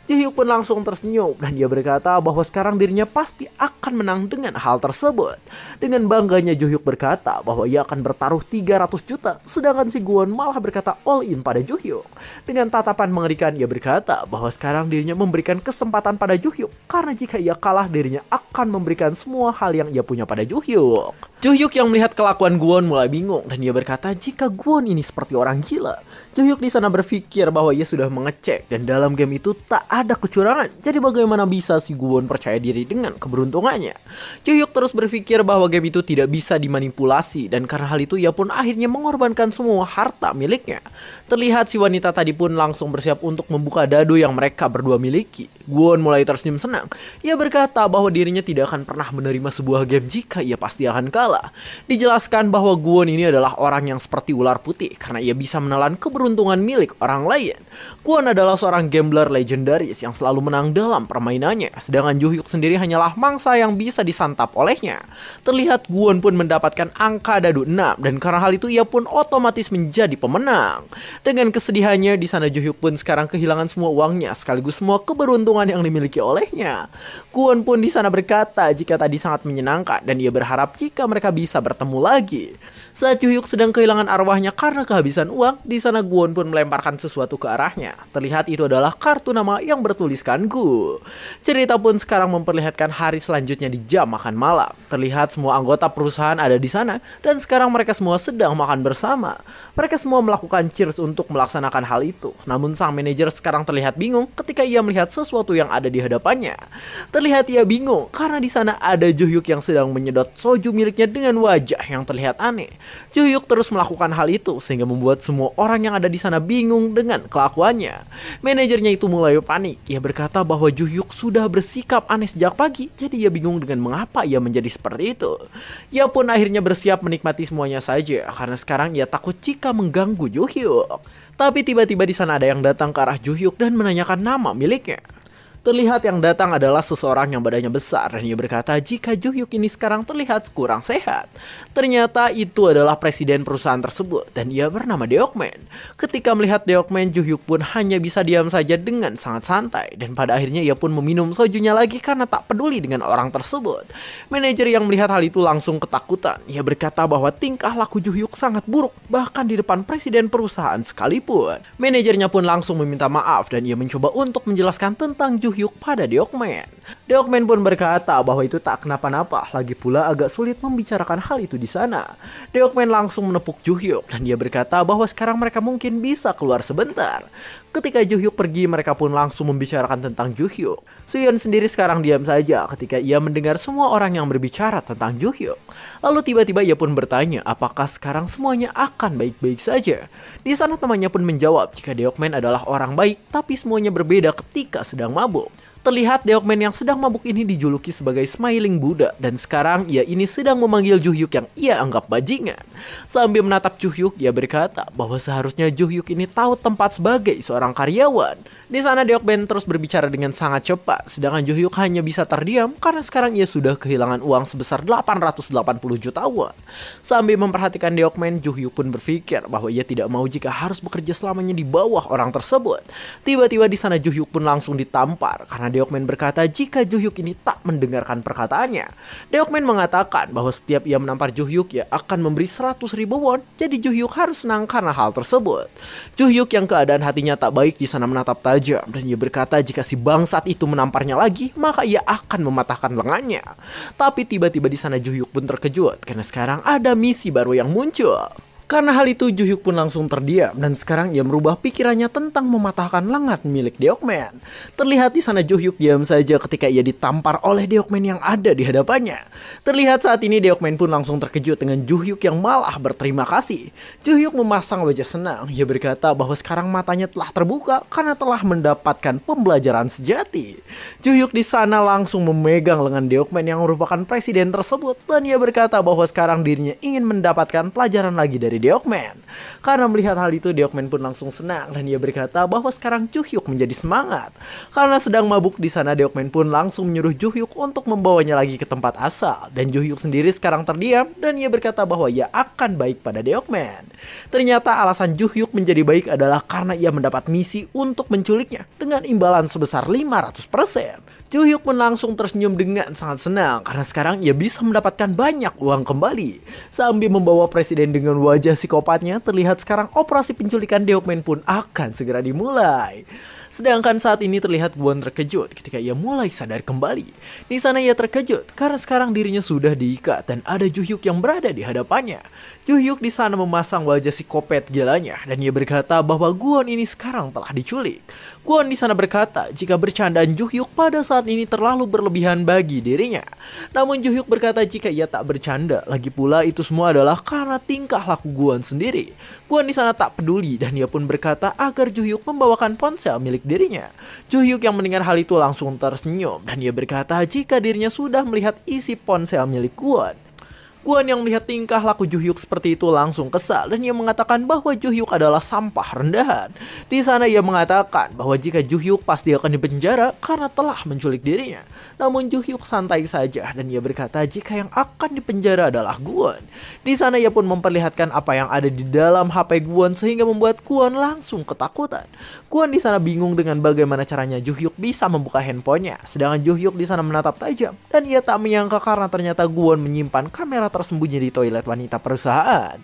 Jaehyuk pun langsung tersenyum dan dia berkata bahwa sekarang dirinya pasti akan menang dengan hal tersebut. Dengan bangganya Jaehyuk berkata bahwa ia akan bertaruh 300 juta, sedangkan si Gwon malah berkata all in pada Jaehyuk. Dengan tatapan mengerikan ia berkata bahwa sekarang dirinya memberikan kesempatan pada Jaehyuk karena jika ia kalah dirinya akan memberikan semua hal yang ia punya pada Jaehyuk. Jaehyuk yang melihat kelakuan Gwon mulai bingung dan dia berkata jika Gwon ini seperti orang gila. Jaehyuk di sana berpikir bahwa ia sudah mengecek dan dalam game itu tak ada kecurangan. Jadi bagaimana bisa si Gwon percaya diri dengan keberuntungannya? Jaehyuk terus berpikir bahwa game itu tidak bisa dimanipulasi dan karena hal itu ia pun akhirnya mengorbankan semua harta miliknya. Terlihat si wanita tadi pun langsung bersiap untuk membuka dado yang mereka berdua miliki. Gwon mulai tersenyum senang. Ia berkata bahwa dirinya tidak akan pernah menerima sebuah game jika ia pasti akan kalah. Dijelaskan bahwa Gwon ini adalah orang yang seperti ular putih karena ia bisa menelan keberuntungan milik orang lain. Gwon adalah seorang gambler legendaris yang selalu menang dalam permainannya, sedangkan Jaehyuk sendiri hanyalah mangsa yang bisa disantap olehnya. Terlihat Gwon pun mendapatkan angka dadu 6 dan karena hal itu ia pun otomatis menjadi pemenang. Dengan kesedihannya di sana Jaehyuk pun sekarang kehilangan semua uangnya sekaligus semua keberuntungan yang dimiliki olehnya. Gwon pun di sana berkata jika tadi sangat menyenangkan dan ia berharap jika mereka bisa bertemu lagi. Saat Jaehyuk sedang kehilangan arwahnya karena kehabisan uang, di sana Gwon pun melemparkan sesuatu ke arahnya. Terlihat itu adalah kartu nama yang bertuliskan Gu. Cerita pun sekarang memperlihatkan hari selanjutnya di jam makan malam. Terlihat semua anggota perusahaan ada di sana dan sekarang mereka semua sedang makan bersama. Mereka semua melakukan cheers untuk melaksanakan hal itu. Namun sang manajer sekarang terlihat bingung ketika ia melihat sesuatu yang ada di hadapannya. Terlihat ia bingung karena di sana ada Jaehyuk yang sedang menyedot soju miliknya dengan wajah yang terlihat aneh. Jaehyuk terus melakukan hal itu sehingga membuat semua orang yang ada di sana bingung dengan kelakuannya. Manajernya itu mulai panik. Ia berkata bahwa Jaehyuk sudah bersikap aneh sejak pagi, jadi ia bingung dengan mengapa ia menjadi seperti itu. Ia pun akhirnya bersiap menikmati semuanya saja karena sekarang ia takut jika mengganggu Jaehyuk. Tapi tiba-tiba di sana ada yang datang ke arah Jaehyuk dan menanyakan nama miliknya. Terlihat yang datang adalah seseorang yang badannya besar dan ia berkata jika Jaehyuk ini sekarang terlihat kurang sehat. Ternyata itu adalah presiden perusahaan tersebut dan ia bernama Deokman. Ketika melihat Deokman, Jaehyuk pun hanya bisa diam saja dengan sangat santai dan pada akhirnya ia pun meminum sojunya lagi karena tak peduli dengan orang tersebut. Manajer yang melihat hal itu langsung ketakutan. Ia berkata bahwa tingkah laku Jaehyuk sangat buruk bahkan di depan presiden perusahaan sekalipun. Manajernya pun langsung meminta maaf dan ia mencoba untuk menjelaskan tentang Jaehyuk pada Deokman. Deokman pun berkata bahwa itu tak kenapa-napa, lagi pula agak sulit membicarakan hal itu di sana. Deokman langsung menepuk Jaehyuk dan dia berkata bahwa sekarang mereka mungkin bisa keluar sebentar. Ketika Jaehyuk pergi, mereka pun langsung membicarakan tentang Jaehyuk. Suyeon sendiri sekarang diam saja ketika ia mendengar semua orang yang berbicara tentang Jaehyuk. Lalu tiba-tiba ia pun bertanya apakah sekarang semuanya akan baik-baik saja. Di sana temannya pun menjawab jika Deokman adalah orang baik tapi semuanya berbeda ketika sedang mabuk. Terlihat Deokman yang sedang mabuk ini dijuluki sebagai Smiling Buddha dan sekarang ia ini sedang memanggil Jaehyuk yang ia anggap bajingan. Sambil menatap Jaehyuk, ia berkata bahwa seharusnya Jaehyuk ini tahu tempat sebagai seorang karyawan. Di sana Deokman terus berbicara dengan sangat cepat, sedangkan Jaehyuk hanya bisa terdiam karena sekarang ia sudah kehilangan uang sebesar 880 juta won. Sambil memperhatikan Deokman, Jaehyuk pun berpikir bahwa ia tidak mau jika harus bekerja selamanya di bawah orang tersebut. Tiba-tiba di sana Jaehyuk pun langsung ditampar karena Deokman berkata jika Jaehyuk ini tak mendengarkan perkataannya. Deokman mengatakan bahwa setiap ia menampar Jaehyuk ia akan memberi 100.000 won, jadi Jaehyuk harus senang karena hal tersebut. Jaehyuk yang keadaan hatinya tak baik di sana menatap tajam dan ia berkata jika si bangsat itu menamparnya lagi maka ia akan mematahkan lengannya. Tapi tiba-tiba di sana Jaehyuk pun terkejut karena sekarang ada misi baru yang muncul. Karena hal itu Jaehyuk pun langsung terdiam dan sekarang ia merubah pikirannya tentang mematahkan lengan milik Deokman. Terlihat di sana Jaehyuk diam saja ketika ia ditampar oleh Deokman yang ada di hadapannya. Terlihat saat ini Deokman pun langsung terkejut dengan Jaehyuk yang malah berterima kasih. Jaehyuk memasang wajah senang. Ia berkata bahwa sekarang matanya telah terbuka karena telah mendapatkan pembelajaran sejati. Jaehyuk di sana langsung memegang lengan Deokman yang merupakan presiden tersebut dan ia berkata bahwa sekarang dirinya ingin mendapatkan pelajaran lagi dari dari Deokman. Karena melihat hal itu, Deokman pun langsung senang dan ia berkata bahwa sekarang Juhyuk menjadi semangat. Karena sedang mabuk di sana, Deokman pun langsung menyuruh Juhyuk untuk membawanya lagi ke tempat asal. Dan Juhyuk sendiri sekarang terdiam dan ia berkata bahwa ia akan baik pada Deokman. Ternyata alasan Juhyuk menjadi baik adalah karena ia mendapat misi untuk menculiknya dengan imbalan sebesar 500%. Juhyuk pun langsung tersenyum dengan sangat senang karena sekarang ia bisa mendapatkan banyak uang kembali. Sambil membawa presiden dengan wajah psikopatnya, terlihat sekarang operasi penculikan Deokman pun akan segera dimulai. Sedangkan saat ini terlihat Gwon terkejut ketika ia mulai sadar kembali. Di sana ia terkejut karena sekarang dirinya sudah diikat dan ada Juhyuk yang berada di hadapannya. Juhyuk di sana memasang wajah psikopat gilanya dan ia berkata bahwa Gwon ini sekarang telah diculik. Gwon di sana berkata jika bercandaan Juhyuk pada saat ini terlalu berlebihan bagi dirinya. Namun Juhyuk berkata jika ia tak bercanda, lagi pula itu semua adalah karena tingkah laku Gwon sendiri. Gwon di sana tak peduli dan ia pun berkata agar Juhyuk membawakan ponsel milik dirinya. Juhyuk yang mendengar hal itu langsung tersenyum dan ia berkata jika dirinya sudah melihat isi ponsel milik Gwon. Gwon yang melihat tingkah laku Juhyuk seperti itu langsung kesal dan ia mengatakan bahwa Juhyuk adalah sampah rendahan. Di sana ia mengatakan bahwa jika Juhyuk pasti akan dipenjara karena telah menculik dirinya. Namun Juhyuk santai saja dan ia berkata jika yang akan dipenjara adalah Gwon. Di sana ia pun memperlihatkan apa yang ada di dalam HP Gwon sehingga membuat Gwon langsung ketakutan. Gwon di sana bingung dengan bagaimana caranya Juhyuk bisa membuka handphonenya. Sedangkan Juhyuk di sana menatap tajam dan ia tak menyangka karena ternyata Gwon menyimpan kamera tersembunyi di toilet wanita perusahaan.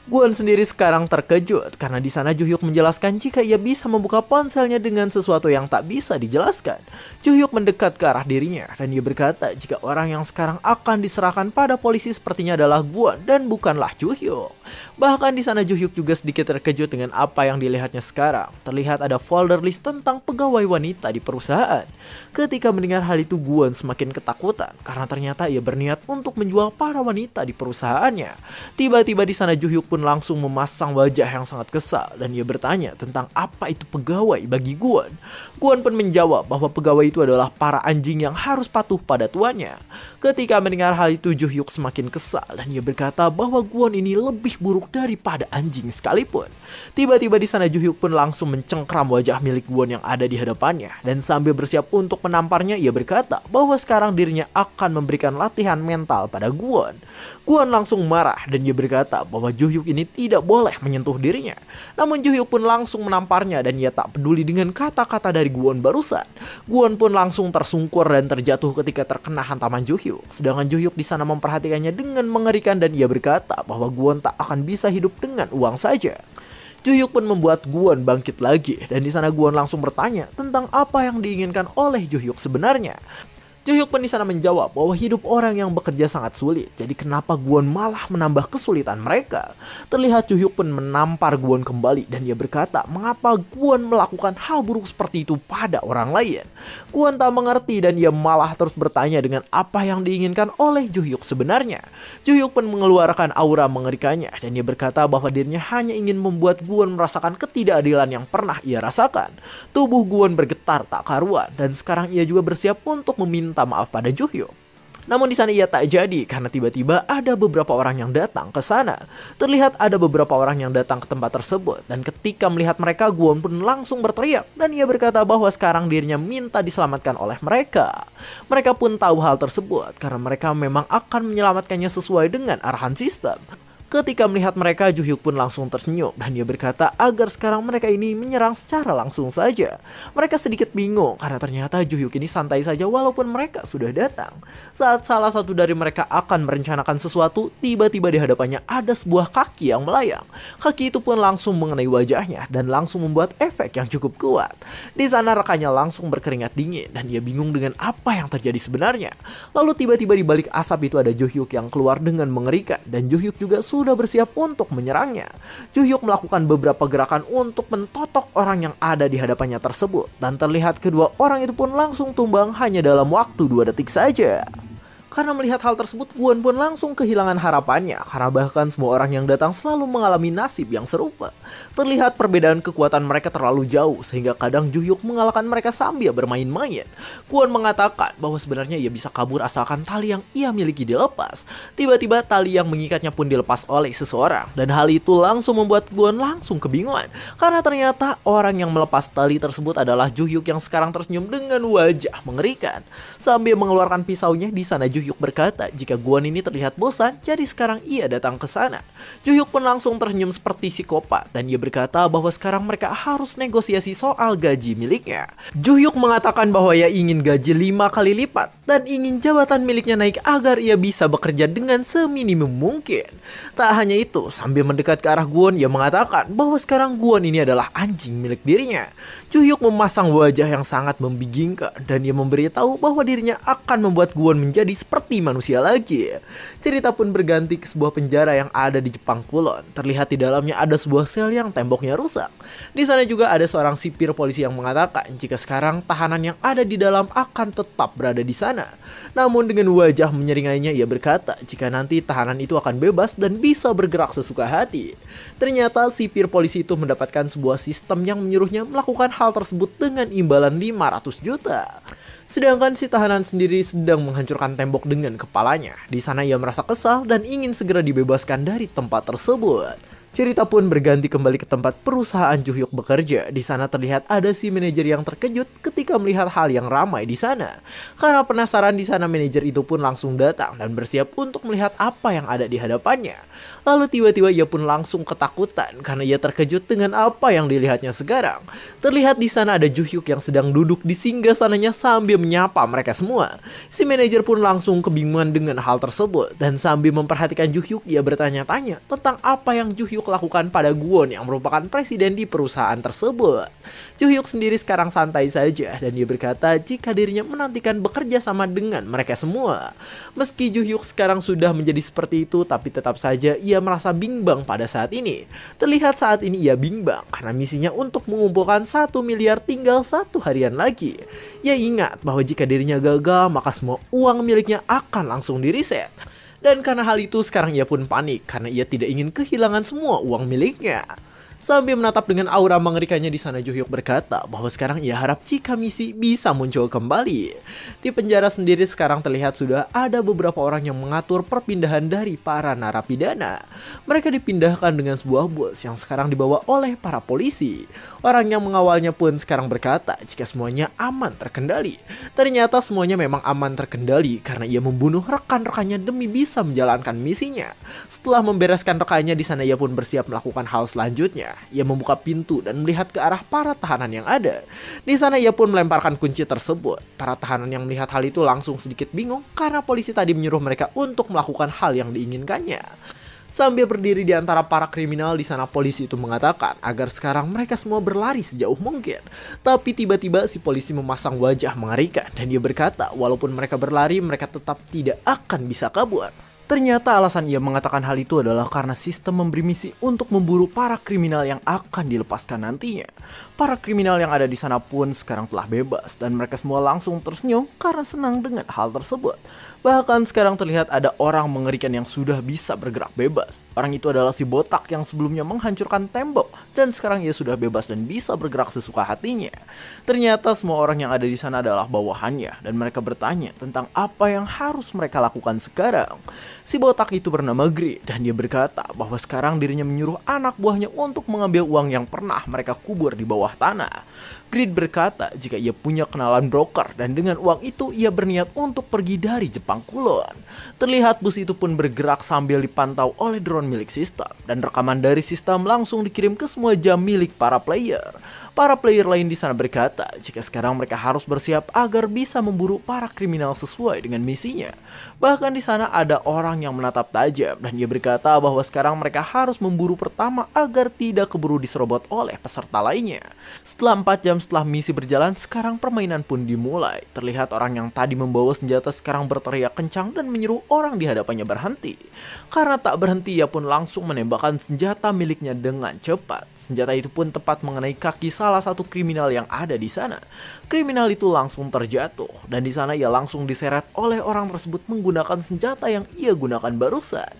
Gwon sendiri sekarang terkejut karena di sana Juhyuk menjelaskan jika ia bisa membuka ponselnya dengan sesuatu yang tak bisa dijelaskan. Juhyuk mendekat ke arah dirinya dan ia berkata jika orang yang sekarang akan diserahkan pada polisi sepertinya adalah Gwon dan bukanlah Juhyuk. Bahkan di sana Juhyuk juga sedikit terkejut dengan apa yang dilihatnya sekarang. Terlihat ada folder list tentang pegawai wanita di perusahaan. Ketika mendengar hal itu Gwon semakin ketakutan karena ternyata ia berniat untuk menjual para wanita di perusahaannya. Tiba-tiba di sana Juhyuk pun langsung memasang wajah yang sangat kesal dan ia bertanya tentang apa itu pegawai bagi Gwon. Gwon pun menjawab bahwa pegawai itu adalah para anjing yang harus patuh pada tuannya. Ketika mendengar hal itu Juhyuk semakin kesal dan ia berkata bahwa Gwon ini lebih buruk daripada anjing sekalipun. Tiba-tiba di sana Juhyuk pun langsung mencengkram wajah milik Gwon yang ada di hadapannya dan sambil bersiap untuk menamparnya ia berkata bahwa sekarang dirinya akan memberikan latihan mental pada Gwon. Gwon langsung marah dan ia berkata bahwa Juhyuk ini tidak boleh menyentuh dirinya. Namun Juhyuk pun langsung menamparnya dan ia tak peduli dengan kata-kata dari Gwon barusan. Gwon pun langsung tersungkur dan terjatuh ketika terkena hantaman Juhyuk. Sedangkan Juhyuk di sana memperhatikannya dengan mengerikan dan ia berkata bahwa Gwon tak akan bisa hidup dengan uang saja. Juhyuk pun membuat Gwon bangkit lagi dan di sana Gwon langsung bertanya tentang apa yang diinginkan oleh Juhyuk sebenarnya. Juhyuk pun di sana menjawab bahwa hidup orang yang bekerja sangat sulit, jadi kenapa Gwon malah menambah kesulitan mereka? Terlihat Juhyuk pun menampar Gwon kembali dan ia berkata mengapa Gwon melakukan hal buruk seperti itu pada orang lain. Gwon tak mengerti dan ia malah terus bertanya dengan apa yang diinginkan oleh Juhyuk sebenarnya. Juhyuk pun mengeluarkan aura mengerikannya dan ia berkata bahwa dirinya hanya ingin membuat Gwon merasakan ketidakadilan yang pernah ia rasakan. Tubuh Gwon bergetar tak karuan dan sekarang ia juga bersiap untuk meminta maaf pada Juhyuk. Namun di sana ia tak jadi karena tiba-tiba ada beberapa orang yang datang ke sana. Terlihat ada beberapa orang yang datang ke tempat tersebut dan ketika melihat mereka Gwon pun langsung berteriak dan ia berkata bahwa sekarang dirinya minta diselamatkan oleh mereka. Mereka pun tahu hal tersebut karena mereka memang akan menyelamatkannya sesuai dengan arahan sistem. Ketika melihat mereka, Juhyuk pun langsung tersenyum dan dia berkata agar sekarang mereka ini menyerang secara langsung saja. Mereka sedikit bingung karena ternyata Juhyuk ini santai saja walaupun mereka sudah datang. Saat salah satu dari mereka akan merencanakan sesuatu, tiba-tiba di hadapannya ada sebuah kaki yang melayang. Kaki itu pun langsung mengenai wajahnya dan langsung membuat efek yang cukup kuat. Di sana rekannya langsung berkeringat dingin dan dia bingung dengan apa yang terjadi sebenarnya. Lalu tiba-tiba di balik asap itu ada Juhyuk yang keluar dengan mengerikan dan Juhyuk juga sudah bersiap untuk menyerangnya. Juhyuk melakukan beberapa gerakan untuk mentotok orang yang ada di hadapannya tersebut dan terlihat kedua orang itu pun langsung tumbang hanya dalam waktu 2 detik saja. Karena melihat hal tersebut, Kwon pun langsung kehilangan harapannya karena bahkan semua orang yang datang selalu mengalami nasib yang serupa. Terlihat perbedaan kekuatan mereka terlalu jauh sehingga kadang Ju-hyuk mengalahkan mereka sambil bermain-main. Kwon mengatakan bahwa sebenarnya ia bisa kabur asalkan tali yang ia miliki dilepas. Tiba-tiba tali yang mengikatnya pun dilepas oleh seseorang dan hal itu langsung membuat Kwon langsung kebingungan karena ternyata orang yang melepas tali tersebut adalah Ju-hyuk yang sekarang tersenyum dengan wajah mengerikan. Sambil mengeluarkan pisaunya, di sana Ju-hyuk berkata jika Kwon ini terlihat bosan, jadi sekarang ia datang ke sana. Ju-hyuk pun langsung tersenyum seperti psikopat dan ia berkata bahwa sekarang mereka harus negosiasi soal gaji miliknya. Ju-hyuk mengatakan bahwa ia ingin gaji 5 kali lipat dan ingin jabatan miliknya naik agar ia bisa bekerja dengan seminimum mungkin. Tak hanya itu, sambil mendekat ke arah Kwon, ia mengatakan bahwa sekarang Kwon ini adalah anjing milik dirinya. Ju-hyuk memasang wajah yang sangat membingungkan dan ia memberitahu bahwa dirinya akan membuat Kwon menjadi seperti manusia lagi. Cerita pun berganti ke sebuah penjara yang ada di Jepang Kulon. Terlihat di dalamnya ada sebuah sel yang temboknya rusak. Di sana juga ada seorang sipir polisi yang mengatakan jika sekarang tahanan yang ada di dalam akan tetap berada di sana. Namun dengan wajah menyeringainya ia berkata jika nanti tahanan itu akan bebas dan bisa bergerak sesuka hati. Ternyata sipir polisi itu mendapatkan sebuah sistem yang menyuruhnya melakukan hal tersebut dengan imbalan 500 juta. Sedangkan si tahanan sendiri sedang menghancurkan tembok dengan kepalanya. Di sana ia merasa kesal dan ingin segera dibebaskan dari tempat tersebut. Cerita pun berganti kembali ke tempat perusahaan Ju-hyuk bekerja. Di sana terlihat ada si manajer yang terkejut ketika melihat hal yang ramai di sana. Karena penasaran, di sana manajer itu pun langsung datang dan bersiap untuk melihat apa yang ada di hadapannya. Lalu tiba-tiba ia pun langsung ketakutan karena ia terkejut dengan apa yang dilihatnya sekarang. Terlihat di sana ada Ju-hyuk yang sedang duduk di singgasananya sambil menyapa mereka semua. Si manajer pun langsung kebingungan dengan hal tersebut dan sambil memperhatikan Ju-hyuk ia bertanya-tanya tentang apa yang Ju-hyuk lakukan pada Kwon yang merupakan presiden di perusahaan tersebut. Ju-hyuk sendiri sekarang santai saja dan dia berkata jika dirinya menantikan bekerja sama dengan mereka semua. Meski Ju-hyuk sekarang sudah menjadi seperti itu, tapi tetap saja ia merasa bimbang pada saat ini. Terlihat saat ini ia bimbang karena misinya untuk mengumpulkan 1 miliar tinggal 1 harian lagi. Ia ingat bahwa jika dirinya gagal maka semua uang miliknya akan langsung di-reset. Dan karena hal itu sekarang ia pun panik karena ia tidak ingin kehilangan semua uang miliknya. Sambil menatap dengan aura mengerikannya, di sana Ju-hyuk berkata bahwa sekarang ia harap jika misi bisa muncul kembali. Di penjara sendiri sekarang terlihat sudah ada beberapa orang yang mengatur perpindahan dari para narapidana. Mereka dipindahkan dengan sebuah bus yang sekarang dibawa oleh para polisi. Orang yang mengawalnya pun sekarang berkata jika semuanya aman terkendali. Ternyata semuanya memang aman terkendali karena ia membunuh rekan-rekannya demi bisa menjalankan misinya. Setelah membereskan rekannya, di sana ia pun bersiap melakukan hal selanjutnya. Ia membuka pintu dan melihat ke arah para tahanan yang ada. Di sana ia pun melemparkan kunci tersebut. Para tahanan yang melihat hal itu langsung sedikit bingung karena polisi tadi menyuruh mereka untuk melakukan hal yang diinginkannya. Sambil berdiri di antara para kriminal, di sana polisi itu mengatakan agar sekarang mereka semua berlari sejauh mungkin. Tapi tiba-tiba si polisi memasang wajah mengerikan dan dia berkata walaupun mereka berlari mereka tetap tidak akan bisa kabur. Ternyata alasan ia mengatakan hal itu adalah karena sistem memberi misi untuk memburu para kriminal yang akan dilepaskan nantinya. Para kriminal yang ada di sana pun sekarang telah bebas dan mereka semua langsung tersenyum karena senang dengan hal tersebut. Bahkan sekarang terlihat ada orang mengerikan yang sudah bisa bergerak bebas. Orang itu adalah si botak yang sebelumnya menghancurkan tembok dan sekarang ia sudah bebas dan bisa bergerak sesuka hatinya. Ternyata semua orang yang ada di sana adalah bawahannya dan mereka bertanya tentang apa yang harus mereka lakukan sekarang. Si botak itu bernama Grid dan dia berkata bahwa sekarang dirinya menyuruh anak buahnya untuk mengambil uang yang pernah mereka kubur di bawah tanah. Grid berkata jika ia punya kenalan broker dan dengan uang itu ia berniat untuk pergi dari Jepang Kulon. Terlihat bus itu pun bergerak sambil dipantau oleh drone milik sistem dan rekaman dari sistem langsung dikirim ke semua jam milik para player. Para player lain di sana berkata jika sekarang mereka harus bersiap agar bisa memburu para kriminal sesuai dengan misinya. Bahkan di sana ada orang yang menatap tajam dan dia berkata bahwa sekarang mereka harus memburu pertama agar tidak keburu diserobot oleh peserta lainnya. Setelah 4 jam setelah misi berjalan, sekarang permainan pun dimulai. Terlihat orang yang tadi membawa senjata sekarang berteriak berteriak kencang dan menyuruh orang di hadapannya berhenti. Karena tak berhenti, ia pun langsung menembakkan senjata miliknya dengan cepat. Senjata itu pun tepat mengenai kaki salah satu kriminal yang ada di sana. Kriminal itu langsung terjatuh dan di sana ia langsung diseret oleh orang tersebut menggunakan senjata yang ia gunakan barusan.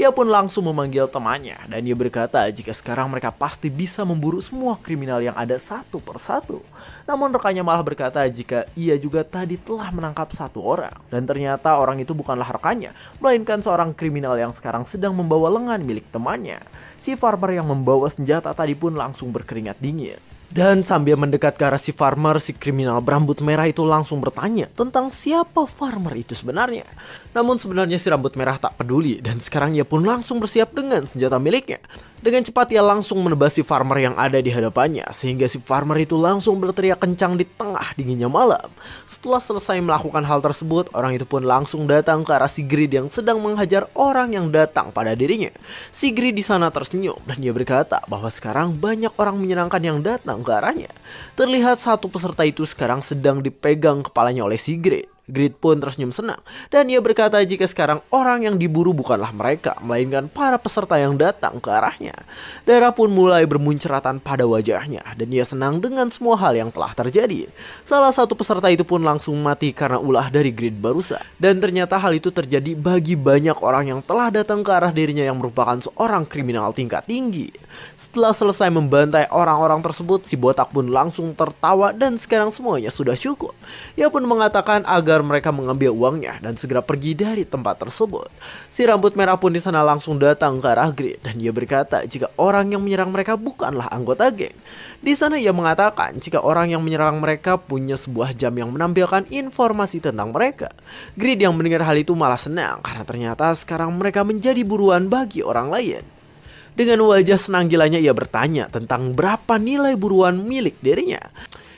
Ia pun langsung memanggil temannya dan ia berkata jika sekarang mereka pasti bisa memburu semua kriminal yang ada satu persatu. Namun rekannya malah berkata jika ia juga tadi telah menangkap satu orang. Dan ternyata orang itu bukanlah rekannya, melainkan seorang kriminal yang sekarang sedang membawa lengan milik temannya. Si farmer yang membawa senjata tadi pun langsung berkeringat dingin. Dan sambil mendekat ke arah si farmer, si kriminal berambut merah itu langsung bertanya tentang siapa farmer itu sebenarnya. Namun sebenarnya si rambut merah tak peduli dan sekarang ia pun langsung bersiap dengan senjata miliknya. Dengan cepat ia langsung menebas si farmer yang ada di hadapannya sehingga si farmer itu langsung berteriak kencang di tengah dinginnya malam. Setelah selesai melakukan hal tersebut, orang itu pun langsung datang ke arah si Grid yang sedang menghajar orang yang datang pada dirinya. Si Grid di sana tersenyum dan dia berkata bahwa sekarang banyak orang menyenangkan yang datang ke arahnya. Terlihat satu peserta itu sekarang sedang dipegang kepalanya oleh si Grid. Grid pun tersenyum senang dan ia berkata jika sekarang orang yang diburu bukanlah mereka, melainkan para peserta yang datang ke arahnya. Darah pun mulai bermunceratan pada wajahnya dan ia senang dengan semua hal yang telah terjadi. Salah satu peserta itu pun langsung mati karena ulah dari Grid barusan. Dan ternyata hal itu terjadi bagi banyak orang yang telah datang ke arah dirinya yang merupakan seorang kriminal tingkat tinggi. Setelah selesai membantai orang-orang tersebut, si botak pun langsung tertawa dan sekarang semuanya sudah cukup. Ia pun mengatakan agar mereka mengambil uangnya dan segera pergi dari tempat tersebut. Si rambut merah pun di sana langsung datang ke arah Grid dan dia berkata jika orang yang menyerang mereka bukanlah anggota geng. Di sana ia mengatakan jika orang yang menyerang mereka punya sebuah jam yang menampilkan informasi tentang mereka. Grid yang mendengar hal itu malah senang karena ternyata sekarang mereka menjadi buruan bagi orang lain. Dengan wajah senang gilanya ia bertanya tentang berapa nilai buruan milik dirinya.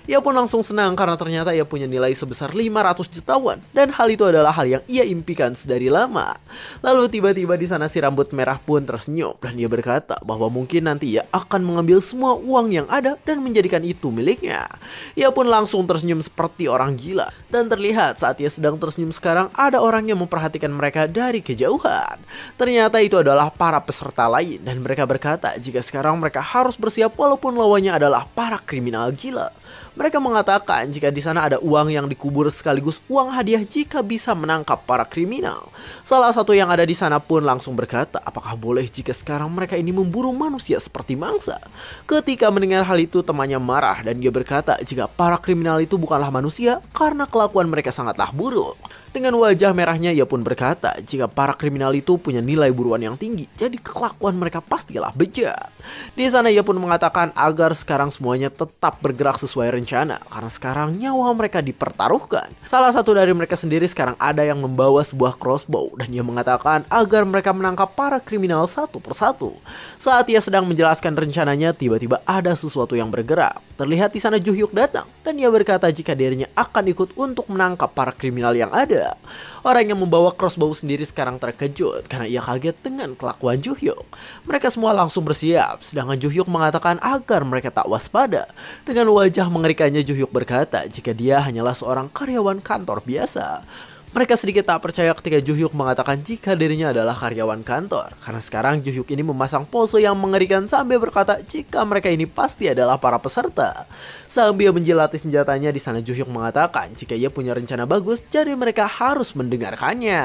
Ia pun langsung senang karena ternyata ia punya nilai sebesar 500 jutawan dan hal itu adalah hal yang ia impikan sedari lama. Lalu tiba-tiba di sana si rambut merah pun tersenyum dan dia berkata bahwa mungkin nanti ia akan mengambil semua uang yang ada dan menjadikan itu miliknya. Ia pun langsung tersenyum seperti orang gila dan terlihat saat ia sedang tersenyum sekarang ada orang yang memperhatikan mereka dari kejauhan. Ternyata itu adalah para peserta lain dan mereka berkata jika sekarang mereka harus bersiap walaupun lawannya adalah para kriminal gila. Mereka mengatakan jika di sana ada uang yang dikubur sekaligus uang hadiah jika bisa menangkap para kriminal. Salah satu yang ada di sana pun langsung berkata, apakah boleh jika sekarang mereka ini memburu manusia seperti mangsa? Ketika mendengar hal itu temannya marah dan dia berkata jika para kriminal itu bukanlah manusia karena kelakuan mereka sangatlah buruk. Dengan wajah merahnya ia pun berkata jika para kriminal itu punya nilai buruan yang tinggi, jadi kelakuan mereka pastilah bejat. Di sana ia pun mengatakan agar sekarang semuanya tetap bergerak sesuai rencana karena sekarang nyawa mereka dipertaruhkan. Salah satu dari mereka sendiri sekarang ada yang membawa sebuah crossbow dan ia mengatakan agar mereka menangkap para kriminal satu persatu. Saat ia sedang menjelaskan rencananya, tiba-tiba ada sesuatu yang bergerak. Terlihat di sana Juhyuk datang dan ia berkata jika dirinya akan ikut untuk menangkap para kriminal yang ada. Orang yang membawa crossbow sendiri sekarang terkejut karena ia kaget dengan kelakuan Juhyuk. Mereka semua langsung bersiap, sedangkan Juhyuk mengatakan agar mereka tak waspada. Dengan wajah mengerikannya Juhyuk berkata jika dia hanyalah seorang karyawan kantor biasa. Mereka sedikit tak percaya ketika Juhyuk mengatakan jika dirinya adalah karyawan kantor. Karena sekarang Juhyuk ini memasang pose yang mengerikan sambil berkata jika mereka ini pasti adalah para peserta. Sambil menjilati senjatanya di sana Juhyuk mengatakan jika ia punya rencana bagus, jadi mereka harus mendengarkannya.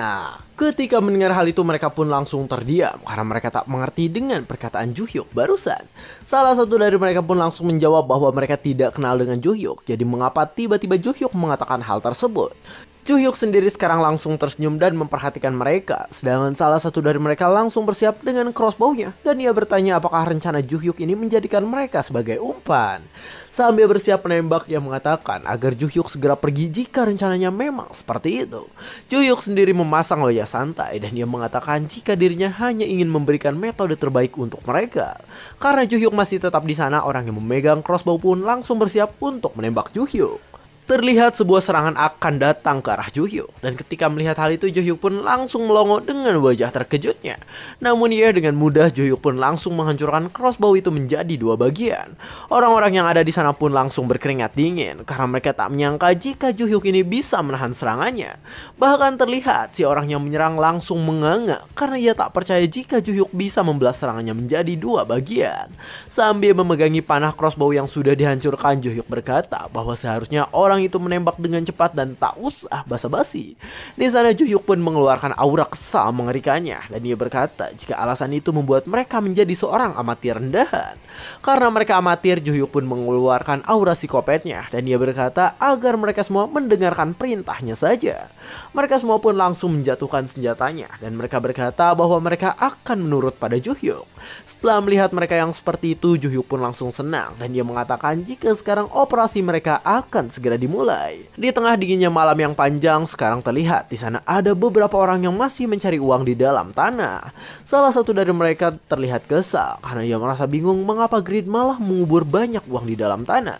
Ketika mendengar hal itu mereka pun langsung terdiam karena mereka tak mengerti dengan perkataan Juhyuk barusan. Salah satu dari mereka pun langsung menjawab bahwa mereka tidak kenal dengan Juhyuk. Jadi mengapa tiba-tiba Juhyuk mengatakan hal tersebut? Juhyuk sendiri sekarang langsung tersenyum dan memperhatikan mereka. Sedangkan salah satu dari mereka langsung bersiap dengan crossbow-nya. Dan ia bertanya apakah rencana Juhyuk ini menjadikan mereka sebagai umpan. Sambil bersiap menembak ia mengatakan agar Juhyuk segera pergi jika rencananya memang seperti itu. Juhyuk sendiri memasang wajah santai dan ia mengatakan jika dirinya hanya ingin memberikan metode terbaik untuk mereka. Karena Juhyuk masih tetap di sana, orang yang memegang crossbow pun langsung bersiap untuk menembak Juhyuk. Terlihat sebuah serangan akan datang ke arah Ju-hyuk, dan ketika melihat hal itu Ju-hyuk pun langsung melongo dengan wajah terkejutnya. Namun ia dengan mudah Ju-hyuk pun langsung menghancurkan crossbow itu menjadi dua bagian. Orang-orang yang ada di sana pun langsung berkeringat dingin karena mereka tak menyangka jika Ju-hyuk ini bisa menahan serangannya. Bahkan terlihat si orang yang menyerang langsung menganga karena ia tak percaya jika Ju-hyuk bisa membelah serangannya menjadi dua bagian. Sambil memegangi panah crossbow yang sudah dihancurkan, Ju-hyuk berkata bahwa seharusnya orang itu menembak dengan cepat dan tak usah basa-basi. Di sana Ju-hyuk pun mengeluarkan aura kesal mengerikannya, dan ia berkata jika alasan itu membuat mereka menjadi seorang amatir rendahan. Karena mereka amatir, Ju-hyuk pun mengeluarkan aura psikopatnya, dan ia berkata agar mereka semua mendengarkan perintahnya saja. Mereka semua pun langsung menjatuhkan senjatanya, dan mereka berkata bahwa mereka akan menurut pada Ju-hyuk. Setelah melihat mereka yang seperti itu, Ju-hyuk pun langsung senang, dan dia mengatakan jika sekarang operasi mereka akan segera dimulai. Di tengah dinginnya malam yang panjang, sekarang terlihat di sana ada beberapa orang yang masih mencari uang di dalam tanah. Salah satu dari mereka terlihat kesal karena ia merasa bingung mengapa Grid malah mengubur banyak uang di dalam tanah.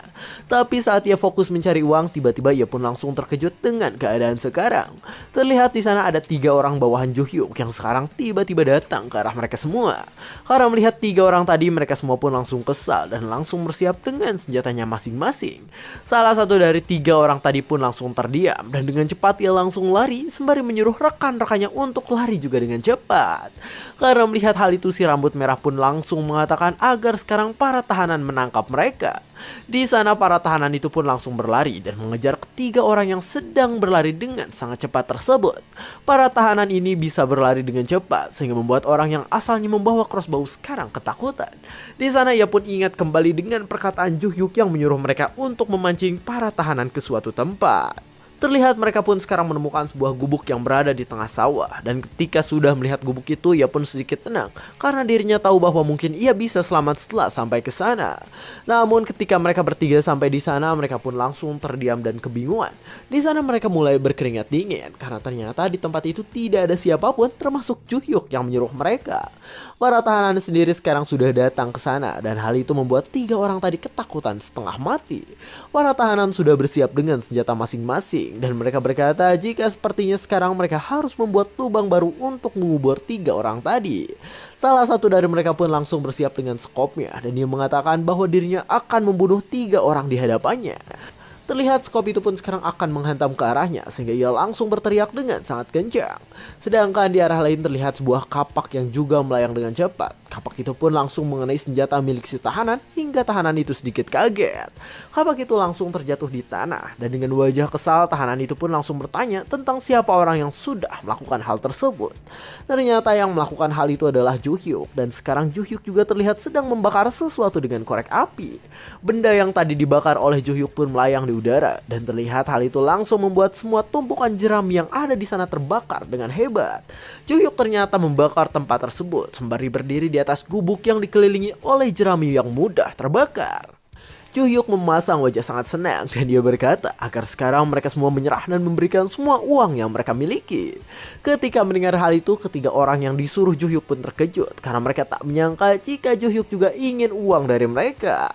Tapi saat ia fokus mencari uang, tiba-tiba ia pun langsung terkejut dengan keadaan sekarang. Terlihat di sana ada 3 orang bawahan Ju-hyuk yang sekarang tiba-tiba datang ke arah mereka semua. Karena melihat 3 orang tadi, mereka semua pun langsung kesal dan langsung bersiap dengan senjatanya masing-masing. Salah satu dari 3 orang tadi pun langsung terdiam, dan dengan cepat ia langsung lari sembari menyuruh rekan-rekannya untuk lari juga dengan cepat. Karena melihat hal itu, si rambut merah pun langsung mengatakan agar sekarang para tahanan menangkap mereka. Di sana para tahanan itu pun langsung berlari dan mengejar ketiga orang yang sedang berlari dengan sangat cepat tersebut. Para tahanan ini bisa berlari dengan cepat sehingga membuat orang yang asalnya membawa crossbow sekarang ketakutan. Di sana ia pun ingat kembali dengan perkataan Ju-hyuk yang menyuruh mereka untuk memancing para tahanan ke suatu tempat. Terlihat mereka pun sekarang menemukan sebuah gubuk yang berada di tengah sawah, dan ketika sudah melihat gubuk itu ia pun sedikit tenang karena dirinya tahu bahwa mungkin ia bisa selamat setelah sampai ke sana. Namun ketika mereka bertiga sampai di sana, mereka pun langsung terdiam dan kebingungan. Di sana mereka mulai berkeringat dingin karena ternyata di tempat itu tidak ada siapapun termasuk Ju-hyuk yang menyuruh mereka. Para tahanan sendiri sekarang sudah datang ke sana, dan hal itu membuat 3 orang tadi ketakutan setengah mati. Para tahanan sudah bersiap dengan senjata masing-masing, dan mereka berkata jika sepertinya sekarang mereka harus membuat lubang baru untuk mengubur 3 orang tadi. Salah satu dari mereka pun langsung bersiap dengan skopnya, dan dia mengatakan bahwa dirinya akan membunuh 3 orang di hadapannya. Terlihat skop itu pun sekarang akan menghantam ke arahnya sehingga ia langsung berteriak dengan sangat kencang. Sedangkan di arah lain terlihat sebuah kapak yang juga melayang dengan cepat. Kapak itu pun langsung mengenai senjata milik si tahanan hingga tahanan itu sedikit kaget. Kapak itu langsung terjatuh di tanah, dan dengan wajah kesal tahanan itu pun langsung bertanya tentang siapa orang yang sudah melakukan hal tersebut. Ternyata yang melakukan hal itu adalah Ju-hyuk, dan sekarang Ju-hyuk juga terlihat sedang membakar sesuatu dengan korek api. Benda yang tadi dibakar oleh Ju-hyuk pun melayang di udara, dan terlihat hal itu langsung membuat semua tumpukan jeram yang ada di sana terbakar dengan hebat. Ju-hyuk ternyata membakar tempat tersebut sembari berdiri di atas gubuk yang dikelilingi oleh jerami yang mudah terbakar. Ju-hyuk memasang wajah sangat senang, dan dia berkata agar sekarang mereka semua menyerah dan memberikan semua uang yang mereka miliki. Ketika mendengar hal itu, ketiga orang yang disuruh Ju-hyuk pun terkejut karena mereka tak menyangka jika Ju-hyuk juga ingin uang dari mereka.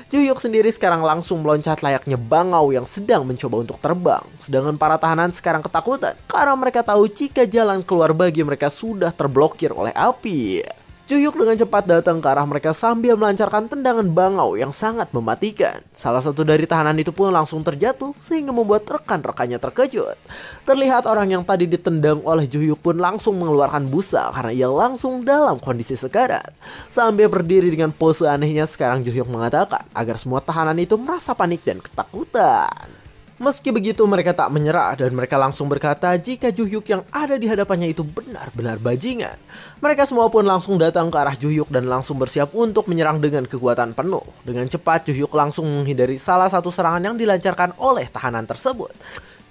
Ju-hyuk sendiri sekarang langsung meloncat layaknya bangau yang sedang mencoba untuk terbang. Sedangkan para tahanan sekarang ketakutan karena mereka tahu jika jalan keluar bagi mereka sudah terblokir oleh api. Ju-hyuk dengan cepat datang ke arah mereka sambil melancarkan tendangan bangau yang sangat mematikan. Salah satu dari tahanan itu pun langsung terjatuh sehingga membuat rekan-rekannya terkejut. Terlihat orang yang tadi ditendang oleh Ju-hyuk pun langsung mengeluarkan busa karena ia langsung dalam kondisi sekarat. Sambil berdiri dengan pose anehnya, sekarang Ju-hyuk mengatakan agar semua tahanan itu merasa panik dan ketakutan. Meski begitu mereka tak menyerah, dan mereka langsung berkata jika Ju-hyuk yang ada di hadapannya itu benar-benar bajingan. Mereka semua pun langsung datang ke arah Ju-hyuk dan langsung bersiap untuk menyerang dengan kekuatan penuh. Dengan cepat Ju-hyuk langsung menghindari salah satu serangan yang dilancarkan oleh tahanan tersebut.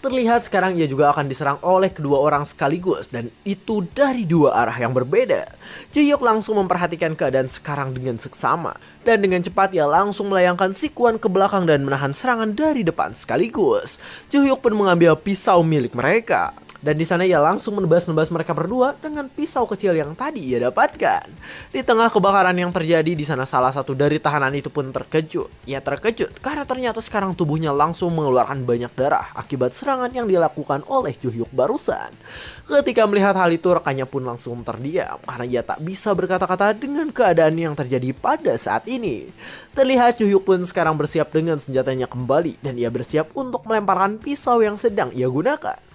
Terlihat sekarang ia juga akan diserang oleh kedua orang sekaligus, dan itu dari 2 arah yang berbeda. Ju-hyuk langsung memperhatikan keadaan sekarang dengan seksama, dan dengan cepat ia langsung melayangkan sikuan ke belakang dan menahan serangan dari depan sekaligus. Ju-hyuk pun mengambil pisau milik mereka. Dan di sana ia langsung menebas-nebas mereka berdua dengan pisau kecil yang tadi ia dapatkan. Di tengah kebakaran yang terjadi di sana, salah satu dari tahanan itu pun terkejut. Ia terkejut karena ternyata sekarang tubuhnya langsung mengeluarkan banyak darah akibat serangan yang dilakukan oleh Ju-hyuk barusan. Ketika melihat hal itu, rekannya pun langsung terdiam karena ia tak bisa berkata-kata dengan keadaan yang terjadi pada saat ini. Terlihat Ju-hyuk pun sekarang bersiap dengan senjatanya kembali dan ia bersiap untuk melemparkan pisau yang sedang ia gunakan.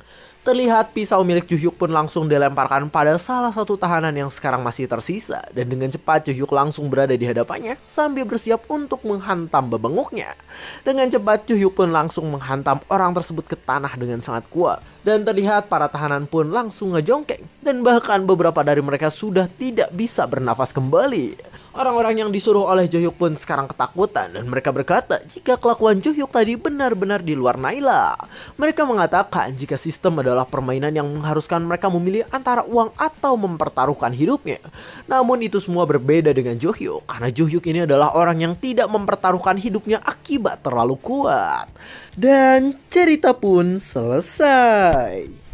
Terlihat pisau milik Ju-hyuk pun langsung dilemparkan pada salah satu tahanan yang sekarang masih tersisa. Dan dengan cepat Ju-hyuk langsung berada di hadapannya sambil bersiap untuk menghantam bebenguknya. Dengan cepat Ju-hyuk pun langsung menghantam orang tersebut ke tanah dengan sangat kuat. Dan terlihat para tahanan pun langsung ngejongkeng. Dan bahkan beberapa dari mereka sudah tidak bisa bernafas kembali. Orang-orang yang disuruh oleh Ju-hyuk pun sekarang ketakutan dan mereka berkata jika kelakuan Ju-hyuk tadi benar-benar di luar naila. Mereka mengatakan jika sistem adalah permainan yang mengharuskan mereka memilih antara uang atau mempertaruhkan hidupnya. Namun itu semua berbeda dengan Ju-hyuk karena Ju-hyuk ini adalah orang yang tidak mempertaruhkan hidupnya akibat terlalu kuat. Dan cerita pun selesai.